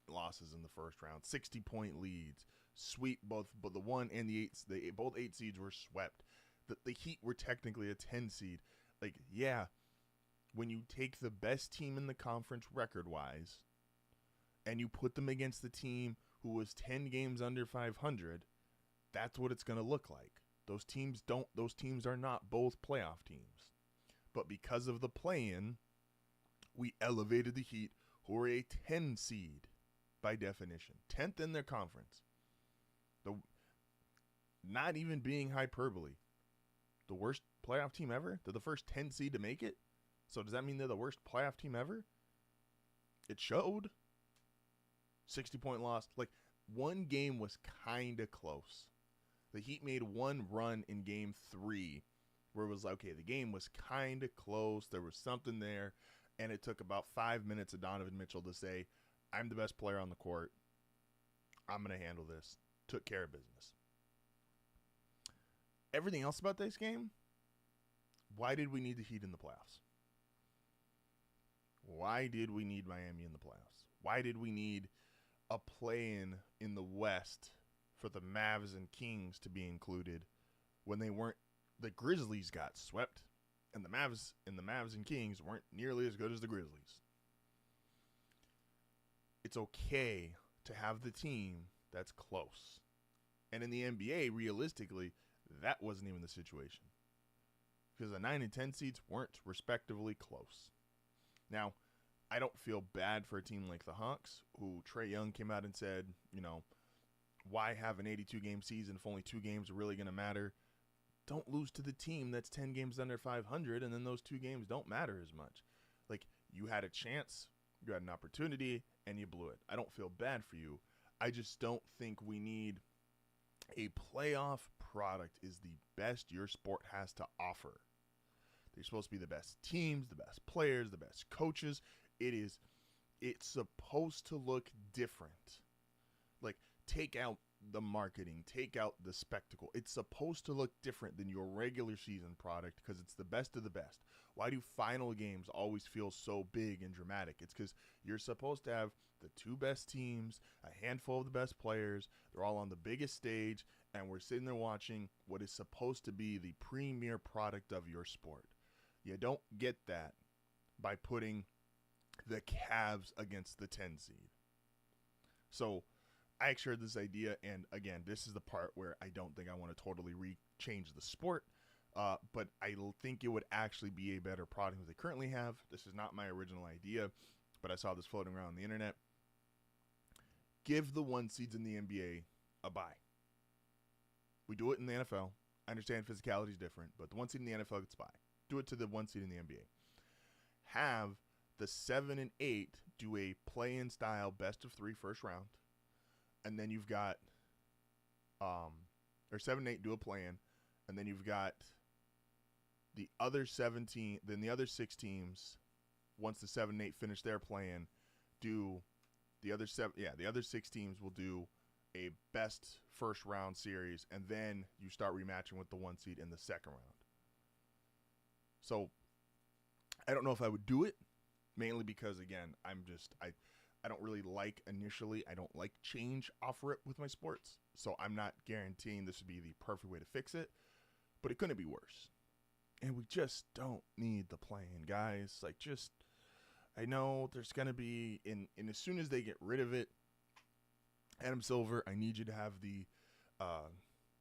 Speaker 2: Losses in the first round, 60-point leads. Sweep both, but the 1 and the 8, both 8 seeds were swept. The Heat were technically a 10 seed. Like, yeah, when you take the best team in the conference record-wise and you put them against the team who was 10 games under 500, that's what it's going to look like. Those teams are not both playoff teams. But because of the play-in, we elevated the Heat, who are a 10 seed by definition. 10th in their conference. Not even being hyperbole. The worst playoff team ever? They're the first 10 seed to make it? So does that mean they're the worst playoff team ever? It showed. 60-point loss. Like, one game was kind of close. The Heat made one run in game 3 where it was like, okay, the game was kind of close. There was something there. And it took about 5 minutes of Donovan Mitchell to say, I'm the best player on the court. I'm going to handle this. Took care of business. Everything else about this game, why did we need the Heat in the playoffs? Why did we need Miami in the playoffs? Why did we need a play-in in the West for the Mavs and Kings to be included when they weren't? The Grizzlies got swept, and the Mavs and Kings weren't nearly as good as the Grizzlies. It's okay to have the team that's close. And in the NBA, realistically, that wasn't even the situation. Because the 9 and 10 seeds weren't respectively close. Now, I don't feel bad for a team like the Hawks, who Trae Young came out and said, why have an 82-game season if only 2 games are really going to matter? Don't lose to the team that's 10 games under 500, and then those 2 games don't matter as much. Like, you had a chance, you had an opportunity, and you blew it. I don't feel bad for you. I just don't think we need a playoff product is the best your sport has to offer. They're supposed to be the best teams, the best players, the best coaches. It is it's supposed to look different. Like, take out the marketing, take out the spectacle. It's supposed to look different than your regular season product because it's the best of the best. Why do final games always feel so big and dramatic? It's because you're supposed to have the two best teams, a handful of the best players. They're all on the biggest stage, and we're sitting there watching what is supposed to be the premier product of your sport. You don't get that by putting the Cavs against the 10 seed. So I actually heard this idea, and again, this is the part where I don't think I want to totally change the sport, but I think it would actually be a better product than they currently have. This is not my original idea, but I saw this floating around the internet. Give the 1 seeds in the NBA a bye. We do it in the NFL. I understand physicality is different, but the 1 seed in the NFL gets a bye. Do it to the 1 seed in the NBA. Have the 7 and 8 do a play-in style best of 3 first round. And then you've got, or 7 and 8 do a play-in, and then you've got the other 17, then the other 6 teams, once the 7 and 8 finish their play-in, do the other 7, the other 6 teams will do a best first round series, and then you start rematching with the 1 seed in the second round. So I don't know if I would do it, mainly because, again, I don't really like initially. I don't like change off rip with my sports. So I'm not guaranteeing this would be the perfect way to fix it. But it couldn't be worse. And we just don't need the play-in, guys. Like, just, I know there's going to be, and as soon as they get rid of it, Adam Silver, I need you to have the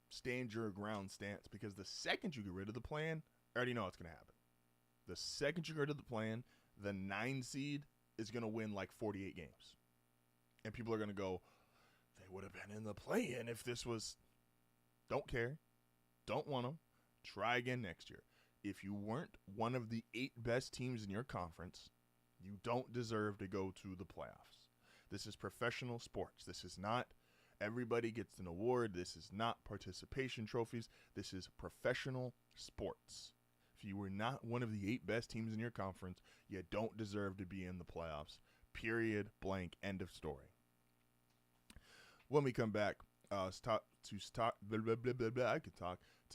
Speaker 2: stand your ground stance. Because the second you get rid of the play-in, I already know what's going to happen. The second you get rid of the play-in, the 9 seed is going to win like 48 games. And people are going to go, they would have been in the play-in if this was. Don't care. Don't want them. Try again next year. If you weren't one of the 8 best teams in your conference, you don't deserve to go to the playoffs. This is professional sports. This is not everybody gets an award. This is not participation trophies. This is professional sports. If you were not one of the 8 best teams in your conference, you don't deserve to be in the playoffs. Period. Blank. End of story. When we come back, to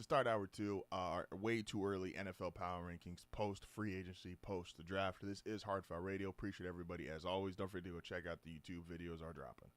Speaker 2: start hour 2, our way too early NFL power rankings, post free agency, post the draft. This is HardFoul Radio. Appreciate everybody as always. Don't forget to go check out the YouTube videos are dropping.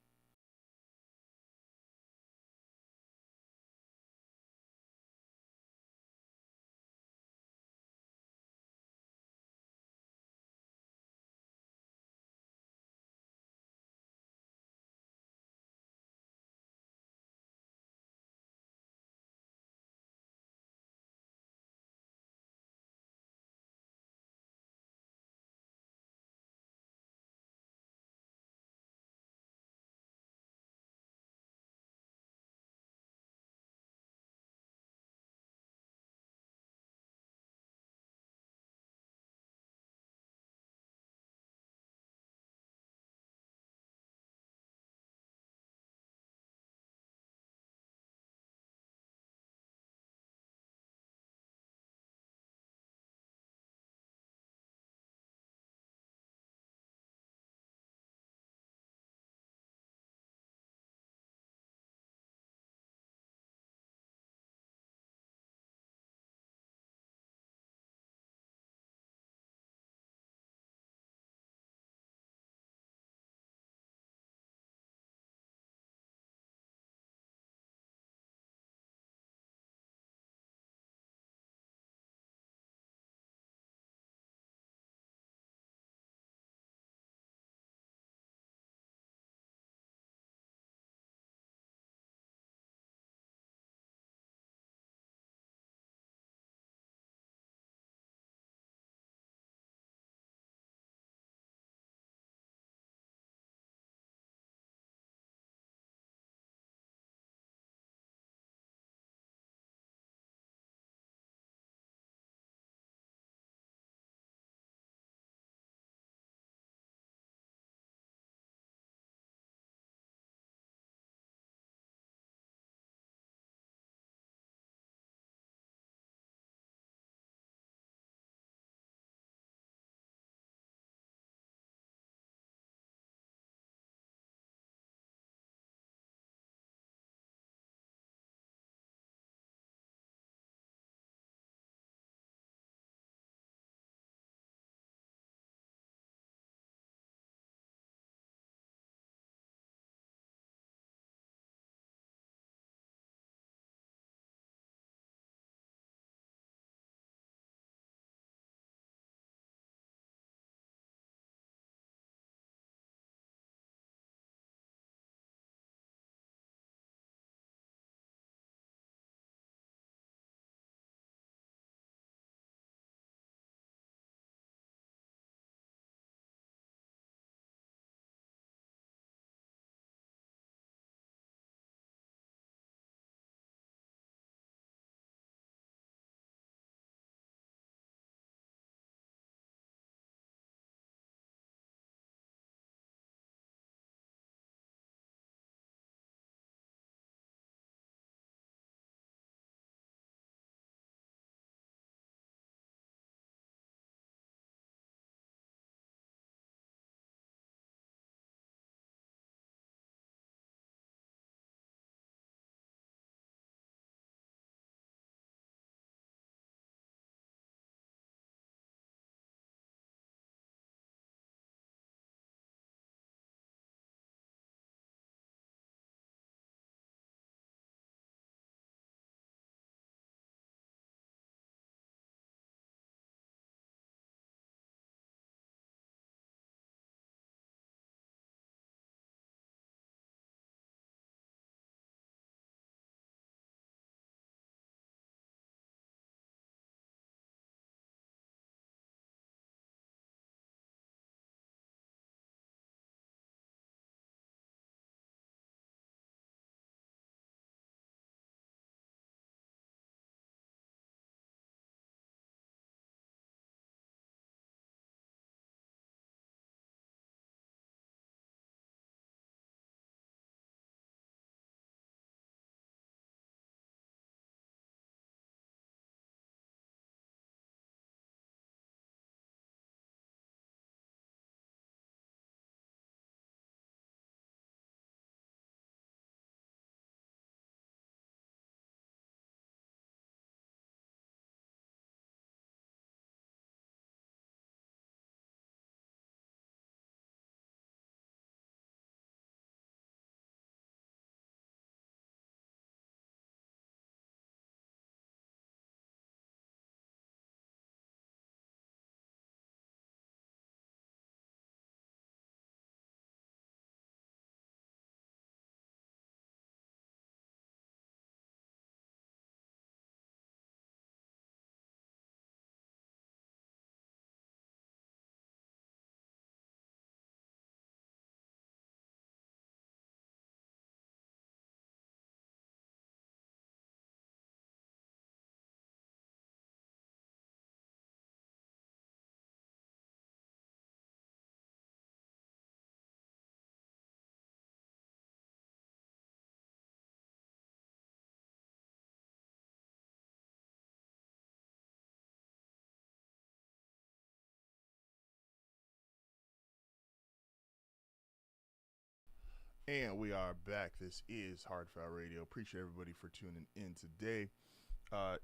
Speaker 2: And we are back. This is HardFoul Radio. Appreciate everybody for tuning in today.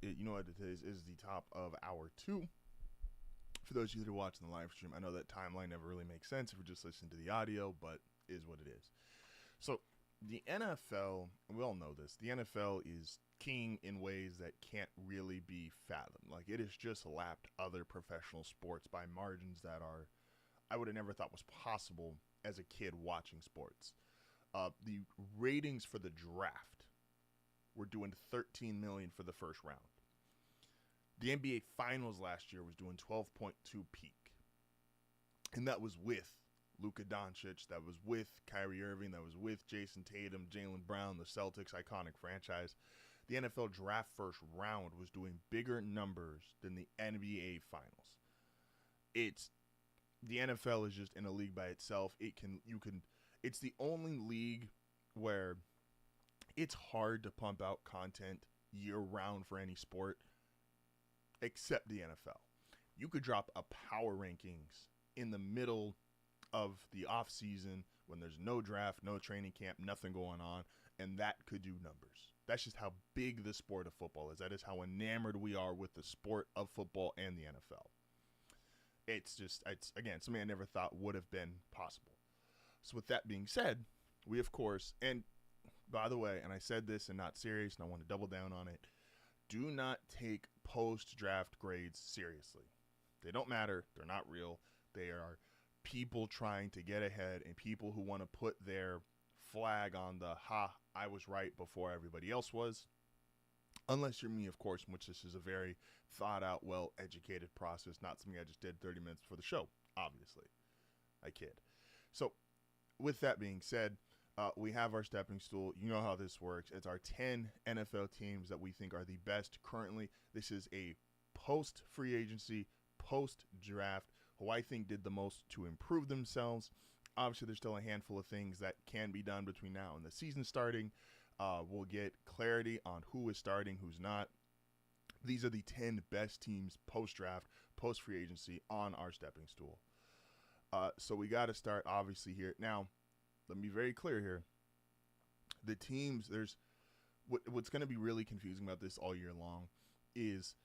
Speaker 2: You know what it is the top of hour 2. For those of you that are watching the live stream, I know that timeline never really makes sense if we're just listening to the audio, but it is what it is. So the NFL, we all know this, the NFL is king in ways that can't really be fathomed. Like, it has just lapped other professional sports by margins that are, I would have never thought was possible as a kid watching sports. The ratings for the draft were doing 13 million for the first round. The NBA Finals last year was doing 12.2 peak. And that was with Luka Doncic, that was with Kyrie Irving, that was with Jason Tatum, Jaylen Brown, the Celtics, iconic franchise. The NFL draft first round was doing bigger numbers than the NBA Finals. The NFL is just in a league by itself. It's the only league where it's hard to pump out content year-round for any sport except the NFL. You could drop a power rankings in the middle of the off-season when there's no draft, no training camp, nothing going on, and that could do numbers. That's just how big the sport of football is. That is how enamored we are with the sport of football and the NFL. It's again, something I never thought would have been possible. So with that being said, we of course, and by the way, and I said this and not serious, and I want to double down on it, do not take post-draft grades seriously. They don't matter. They're not real. They are people trying to get ahead and people who want to put their flag on the, I was right before everybody else was. Unless you're me, of course, in which this is a very thought-out, well-educated process, not something I just did 30 minutes before the show, obviously. I kid. So, with that being said, we have our stepping stool. You know how this works. It's our 10 NFL teams that we think are the best currently. This is a post-free agency, post-draft, who I think did the most to improve themselves. Obviously, there's still a handful of things that can be done between now and the season starting. We'll get clarity on who is starting, who's not. These are the 10 best teams post-draft, post-free agency on our stepping stool. So we got to start, obviously, here. Now, let me be very clear here. The teams, what's going to be really confusing about this all year long is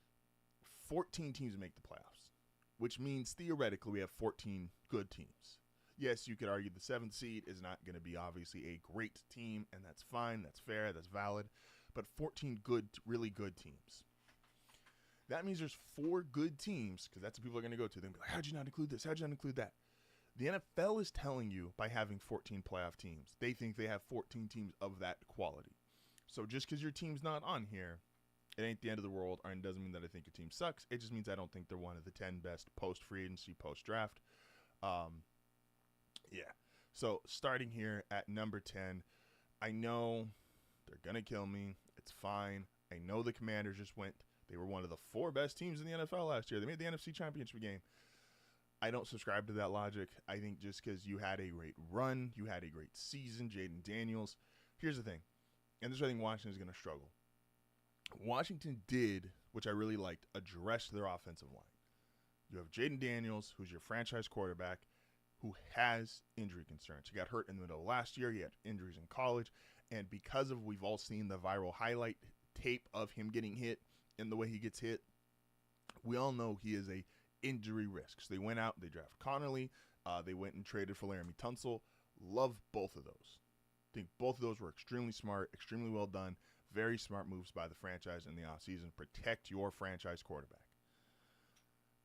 Speaker 2: 14 teams make the playoffs, which means theoretically we have 14 good teams. Yes, you could argue the 7th seed is not going to be obviously a great team, and that's fine, that's fair, that's valid, but 14 good, really good teams. That means there's 4 good teams, because that's what people are going to go to. They're going to be like, how'd you not include this? How'd you not include that? The NFL is telling you by having 14 playoff teams, they think they have 14 teams of that quality. So just because your team's not on here, it ain't the end of the world, and it doesn't mean that I think your team sucks. It just means I don't think they're one of the 10 best post-free agency, post-draft. Yeah. So starting here at number 10, I know they're going to kill me. It's fine. I know the Commanders just went. They were one of the 4 best teams in the NFL last year. They made the NFC Championship game. I don't subscribe to that logic. I think just because you had a great run, you had a great season, Jaden Daniels. Here's the thing, and this is where I think Washington is going to struggle. Washington did, which I really liked, address their offensive line. You have Jaden Daniels, who's your franchise quarterback, who has injury concerns. He got hurt in the middle of last year. He had injuries in college. And because of, we've all seen the viral highlight tape of him getting hit and the way he gets hit, we all know he is a injury risk. So they went out, they drafted Connerly. They went and traded for Laramie Tunsil. Love both of those. I think both of those were extremely smart, extremely well done. Very smart moves by the franchise in the offseason. Protect your franchise quarterback.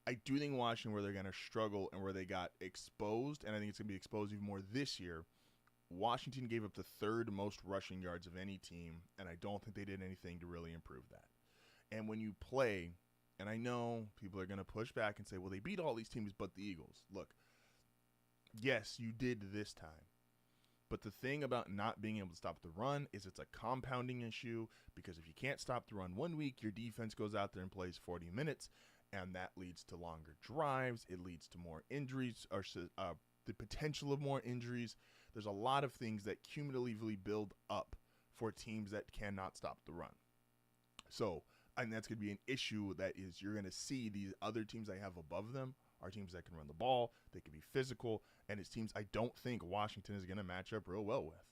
Speaker 2: I do think Washington, where they're going to struggle and where they got exposed, and I think it's going to be exposed even more this year, Washington gave up the 3rd most rushing yards of any team, and I don't think they did anything to really improve that. And when you play, and I know people are going to push back and say, well, they beat all these teams but the Eagles. Look, yes, you did this time. But the thing about not being able to stop the run is it's a compounding issue, because if you can't stop the run one week, your defense goes out there and plays 40 minutes, and that leads to longer drives. It leads to more injuries, or the potential of more injuries. There's a lot of things that cumulatively build up for teams that cannot stop the run. So, and that's going to be an issue that is you're going to see these other teams I have above them are teams that can run the ball, they can be physical, and it's teams I don't think Washington is going to match up real well with.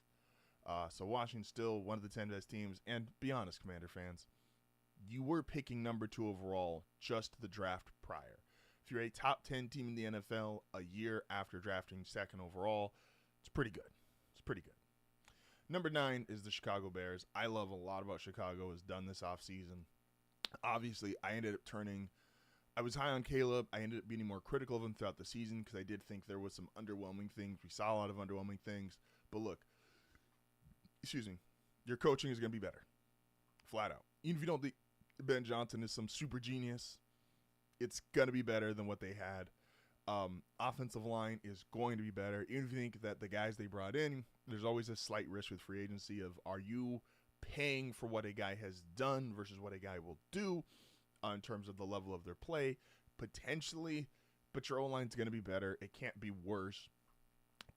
Speaker 2: So Washington's still one of the 10 best teams. And be honest, Commander fans, you were picking number 2 overall just the draft prior. If you're a top 10 team in the NFL a year after drafting 2nd overall, it's pretty good. It's pretty good. Number 9 is the Chicago Bears. I love a lot about Chicago has done this offseason. Obviously, I was high on Caleb. I ended up being more critical of him throughout the season because I did think there was some underwhelming things. We saw a lot of underwhelming things. But look, your coaching is going to be better. Flat out. Even if you don't think Ben Johnson is some super genius, it's going to be better than what they had. Offensive line is going to be better. Even if you think that the guys they brought in, there's always a slight risk with free agency of, are you paying for what a guy has done versus what a guy will do in terms of the level of their play? Potentially, but your O-line's going to be better. It can't be worse.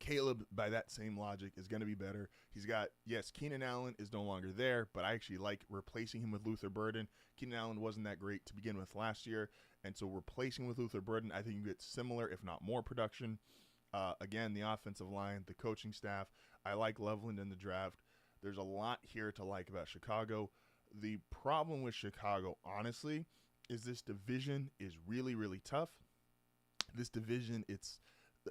Speaker 2: Caleb, by that same logic, is going to be better. He's got, yes, Keenan Allen is no longer there, but I actually like replacing him with Luther Burden. Keenan Allen wasn't that great to begin with last year, and so replacing with Luther Burden, I think you get similar, if not more, production. Again, the offensive line, the coaching staff. I like Loveland in the draft. There's a lot here to like about Chicago. The problem with Chicago, honestly, is this division is really, really tough. This division,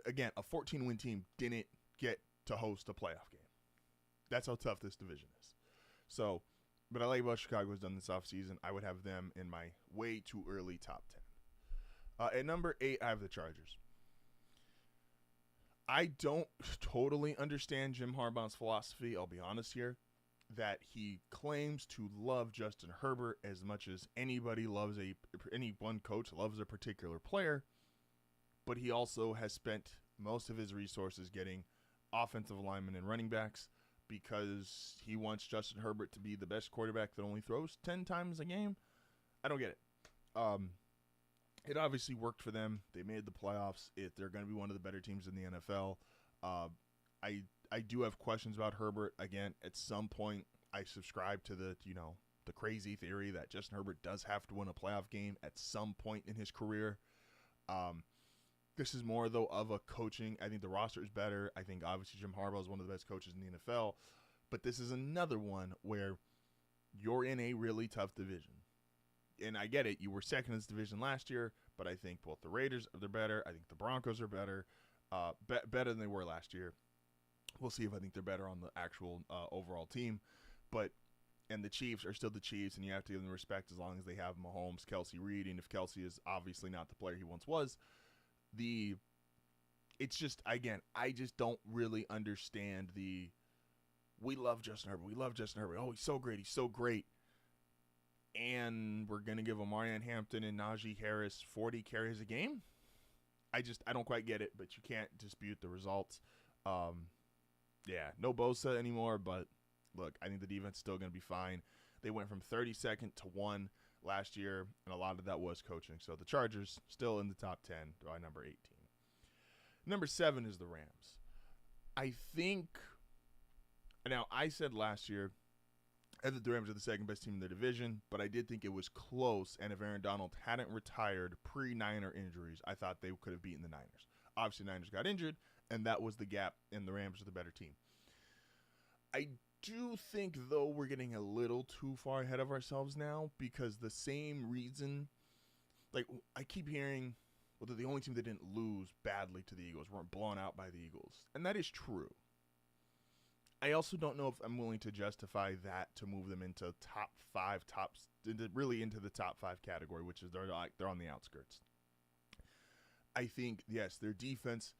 Speaker 2: again, a 14-win team didn't get to host a playoff game. That's how tough this division is. So, but I like what Chicago has done this offseason. I would have them in my way too early top 10. At number 8, I have the Chargers. I don't totally understand Jim Harbaugh's philosophy, I'll be honest here, that he claims to love Justin Herbert as much as any one coach loves a particular player, but he also has spent most of his resources getting offensive linemen and running backs because he wants Justin Herbert to be the best quarterback that only throws 10 times a game. I don't get it. It obviously worked for them. They made the playoffs. They're going to be one of the better teams in the NFL. I do have questions about Herbert. Again, at some point, I subscribe to the crazy theory that Justin Herbert does have to win a playoff game at some point in his career. This is more, though, of a coaching. I think the roster is better. I think, obviously, Jim Harbaugh is one of the best coaches in the NFL. But this is another one where you're in a really tough division. And I get it. You were second in this division last year, but I think both the Raiders are better. I think the Broncos are better, better than they were last year. We'll see if I think they're better on the actual overall team. And the Chiefs are still the Chiefs, and you have to give them respect as long as they have Mahomes, Kelsey, Reed, and if Kelsey is obviously not the player he once was, it's just, again, I just don't really understand we love Justin Herbert. We love Justin Herbert. Oh, he's so great. He's so great. And we're going to give Omarion Hampton and Najee Harris 40 carries a game? I don't quite get it, but you can't dispute the results. No Bosa anymore, but look, I think the defense is still going to be fine. They went from 32nd to 1 last year, and a lot of that was coaching. So the Chargers still in the top 10 by number 18. Number 7 is the Rams. I said last year, I think the Rams are the second best team in their division, but I did think it was close, and if Aaron Donald hadn't retired pre-Niner injuries, I thought they could have beaten the Niners. Obviously, the Niners got injured, and that was the gap, and the Rams are the better team. I do think, though, we're getting a little too far ahead of ourselves now, because the same reason, like, I keep hearing, well, they're the only team that didn't lose badly to the Eagles, weren't blown out by the Eagles, and that is true. I also don't know if I'm willing to justify that to move them into into the top 5 category, which is they're on the outskirts. I think, yes, their defense,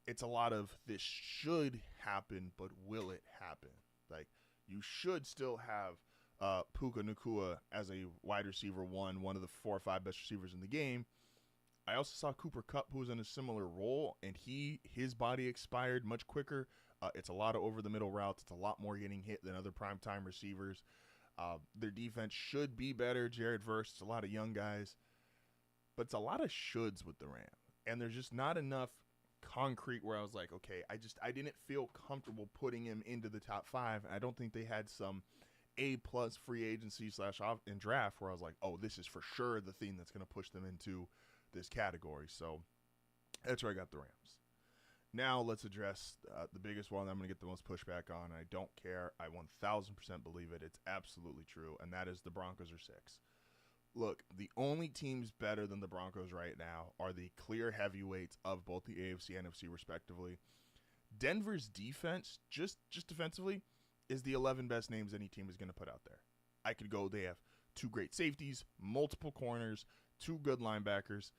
Speaker 2: it's a lot of this should happen, but will it happen? Like, you should still have Puka Nacua as a wide receiver one of the 4 or 5 best receivers in the game. I also saw Cooper Kupp, who was in a similar role, and his body expired much quicker. It's a lot of over-the-middle routes. It's a lot more getting hit than other primetime receivers. Their defense should be better. Jared Verse, it's a lot of young guys. But it's a lot of shoulds with the Rams. And there's just not enough concrete where I was like, okay, I didn't feel comfortable putting him into the top 5. I don't think they had some A-plus free agency / in draft where I was like, oh, this is for sure the thing that's going to push them into this category. So that's where I got the Rams. Now let's address the biggest one I'm going to get the most pushback on. I don't care. I 1,000% believe it. It's absolutely true, and that is the Broncos are 6. Look, the only teams better than the Broncos right now are the clear heavyweights of both the AFC and NFC respectively. Denver's defense, just defensively, is the 11 best names any team is going to put out there. I could go, they have 2 great safeties, multiple corners, 2 good linebackers,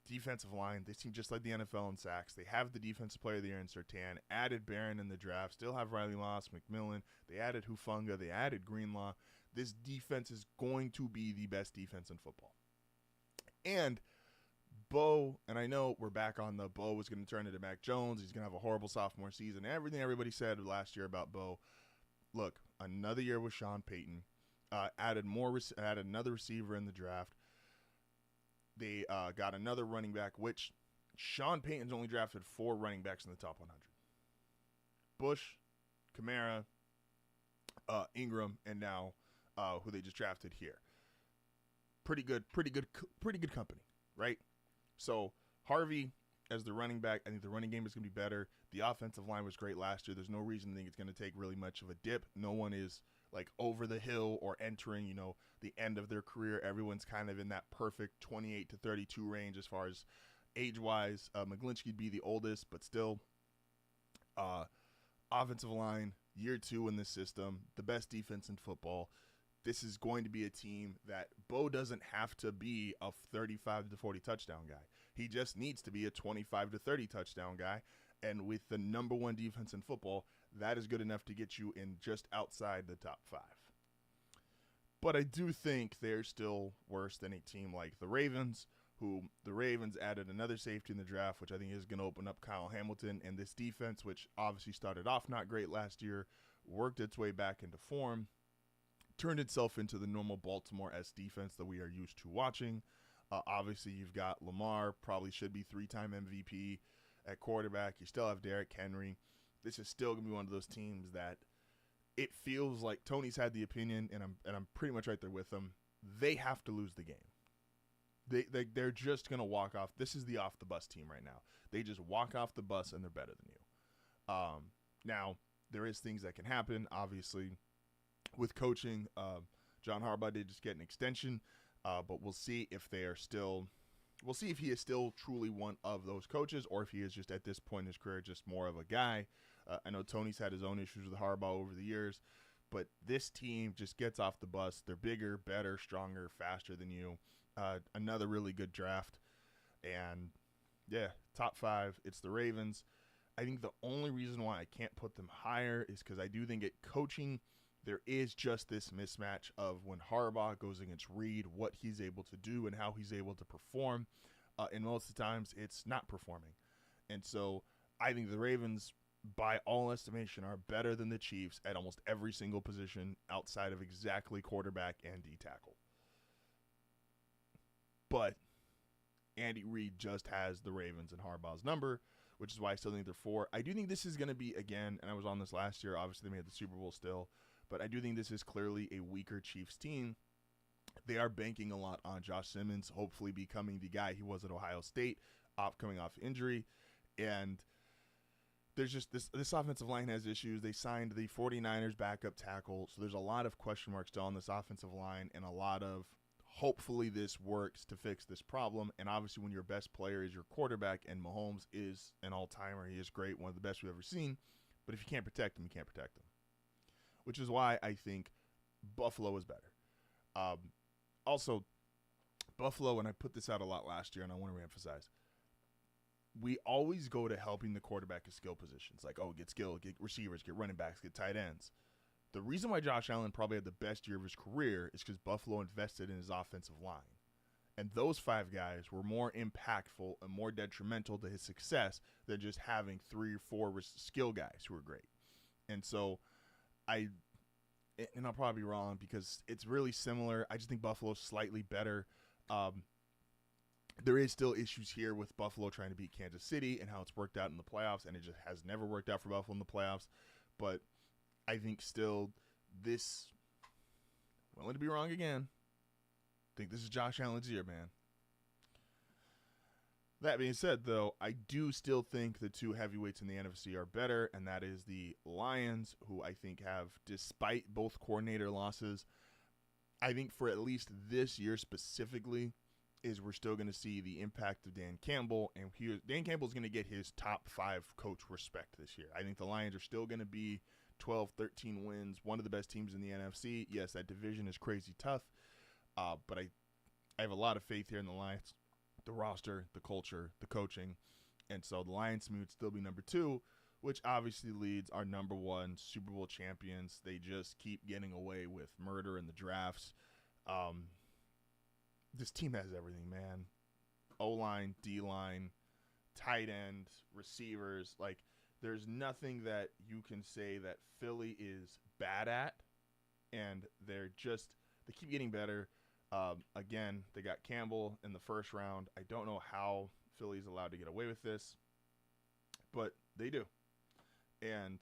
Speaker 2: defensive line. They seem just like the NFL in sacks. They have the defensive player of the year in Surtain, added Barron in the draft, still have Riley Moss, McMillan. They added Hufanga. They added Greenlaw. This defense is going to be the best defense in football. And Bo, and I know we're back on the Bo was going to turn into Mac Jones. He's going to have a horrible sophomore season. Everything everybody said last year about Bo. Look, another year with Sean Payton. Added another receiver in the draft. They got another running back, which Sean Payton's only drafted 4 running backs in the top 100. Bush, Kamara, Ingram, and now who they just drafted here. Pretty good company, right? So Harvey as the running back, I think the running game is going to be better. The offensive line was great last year. There's no reason to think it's going to take really much of a dip. No one is like over the hill or entering, the end of their career. Everyone's kind of in that perfect 28 to 32 range as far as age-wise. McGlinchey would be the oldest, but still offensive line, year 2 in this system, the best defense in football. This is going to be a team that Bo doesn't have to be a 35 to 40 touchdown guy. He just needs to be a 25 to 30 touchdown guy. And with the number 1 defense in football, that is good enough to get you in just outside the top 5. But I do think they're still worse than a team like the Ravens, who the Ravens added another safety in the draft, which I think is going to open up Kyle Hamilton. And this defense, which obviously started off not great last year, worked its way back into form, turned itself into the normal Baltimore-esque defense that we are used to watching. Obviously, you've got Lamar, probably should be 3-time MVP at quarterback. You still have Derrick Henry. This is still going to be one of those teams that it feels like Tony's had the opinion, and I'm pretty much right there with him. They have to lose the game. They're just going to walk off. This is the off the bus team right now. They just walk off the bus and they're better than you. Now there is things that can happen, obviously, with coaching. John Harbaugh did just get an extension, but we'll see if they are still. We'll see if he is still truly one of those coaches, or if he is just at this point in his career just more of a guy. I know Tony's had his own issues with Harbaugh over the years, but this team just gets off the bus. They're bigger, better, stronger, faster than you. Another really good draft. And, yeah, top 5, it's the Ravens. I think the only reason why I can't put them higher is because I do think at coaching there is just this mismatch of when Harbaugh goes against Reed, what he's able to do and how he's able to perform. And most of the times it's not performing. And so I think the Ravens, by all estimation, are better than the Chiefs at almost every single position outside of exactly quarterback and D-tackle. But Andy Reid just has the Ravens and Harbaugh's number, which is why I still think they're 4. I do think this is going to be, again, and I was on this last year, obviously they made the Super Bowl still, but I do think this is clearly a weaker Chiefs team. They are banking a lot on Josh Simmons, hopefully becoming the guy he was at Ohio State, coming off injury. And there's just this offensive line has issues. They signed the 49ers backup tackle, so there's a lot of question marks still on this offensive line and a lot of hopefully this works to fix this problem. And obviously when your best player is your quarterback, and Mahomes is an all-timer, he is great, one of the best we've ever seen, but if you can't protect him, you can't protect him. Which is why I think Buffalo is better. Also, Buffalo, and I put this out a lot last year, and I want to reemphasize, we always go to helping the quarterback at skill positions. Like, get skill, get receivers, get running backs, get tight ends. The reason why Josh Allen probably had the best year of his career is because Buffalo invested in his offensive line. And those 5 guys were more impactful and more detrimental to his success than just having 3 or 4 skill guys who are great. And so and I'll probably be wrong because it's really similar. I just think Buffalo's slightly better. There is still issues here with Buffalo trying to beat Kansas City and how it's worked out in the playoffs, and it just has never worked out for Buffalo in the playoffs. But I think still this, willing to be wrong again, I think this is Josh Allen's year, man. That being said, though, I do still think the two heavyweights in the NFC are better, and that is the Lions, who I think have, despite both coordinator losses, I think for at least this year specifically, is we're still going to see the impact of Dan Campbell, and Dan Campbell's going to get his top 5 coach respect this year. I think the Lions are still going to be 12, 13 wins, one of the best teams in the NFC. Yes, that division is crazy tough, but I have a lot of faith here in the Lions. The roster, the culture, the coaching. And so the Lions to me would still be number 2, which obviously leads our number 1 Super Bowl champions. They just keep getting away with murder in the drafts. This team has everything, man. O-line, D-line, tight end, receivers. Like, there's nothing that you can say that Philly is bad at. And they keep getting better. Again, they got Campbell in the first round. I don't know how Philly's allowed to get away with this, but they do. And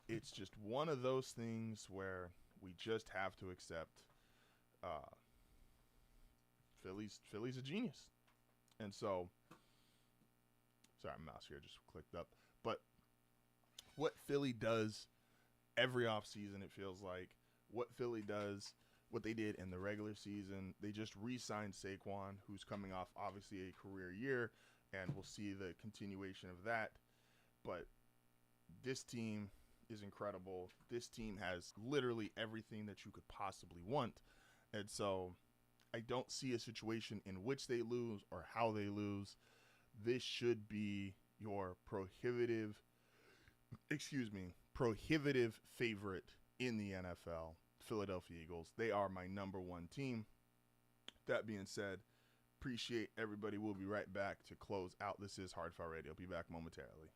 Speaker 2: it's just one of those things where we just have to accept Philly's a genius. And so, sorry, my mouse here just clicked up. But what Philly does every offseason, it feels like, what Philly does, what they did in the regular season, they just re-signed Saquon, who's coming off obviously a career year, and we'll see the continuation of that. But this team is incredible. This team has literally everything that you could possibly want. And so I don't see a situation in which they lose or how they lose. This should be your prohibitive favorite in the NFL. Philadelphia Eagles. They are my number 1 team. That being said, appreciate everybody. We'll be right back to close out. This is HardFoul Radio. Be back momentarily.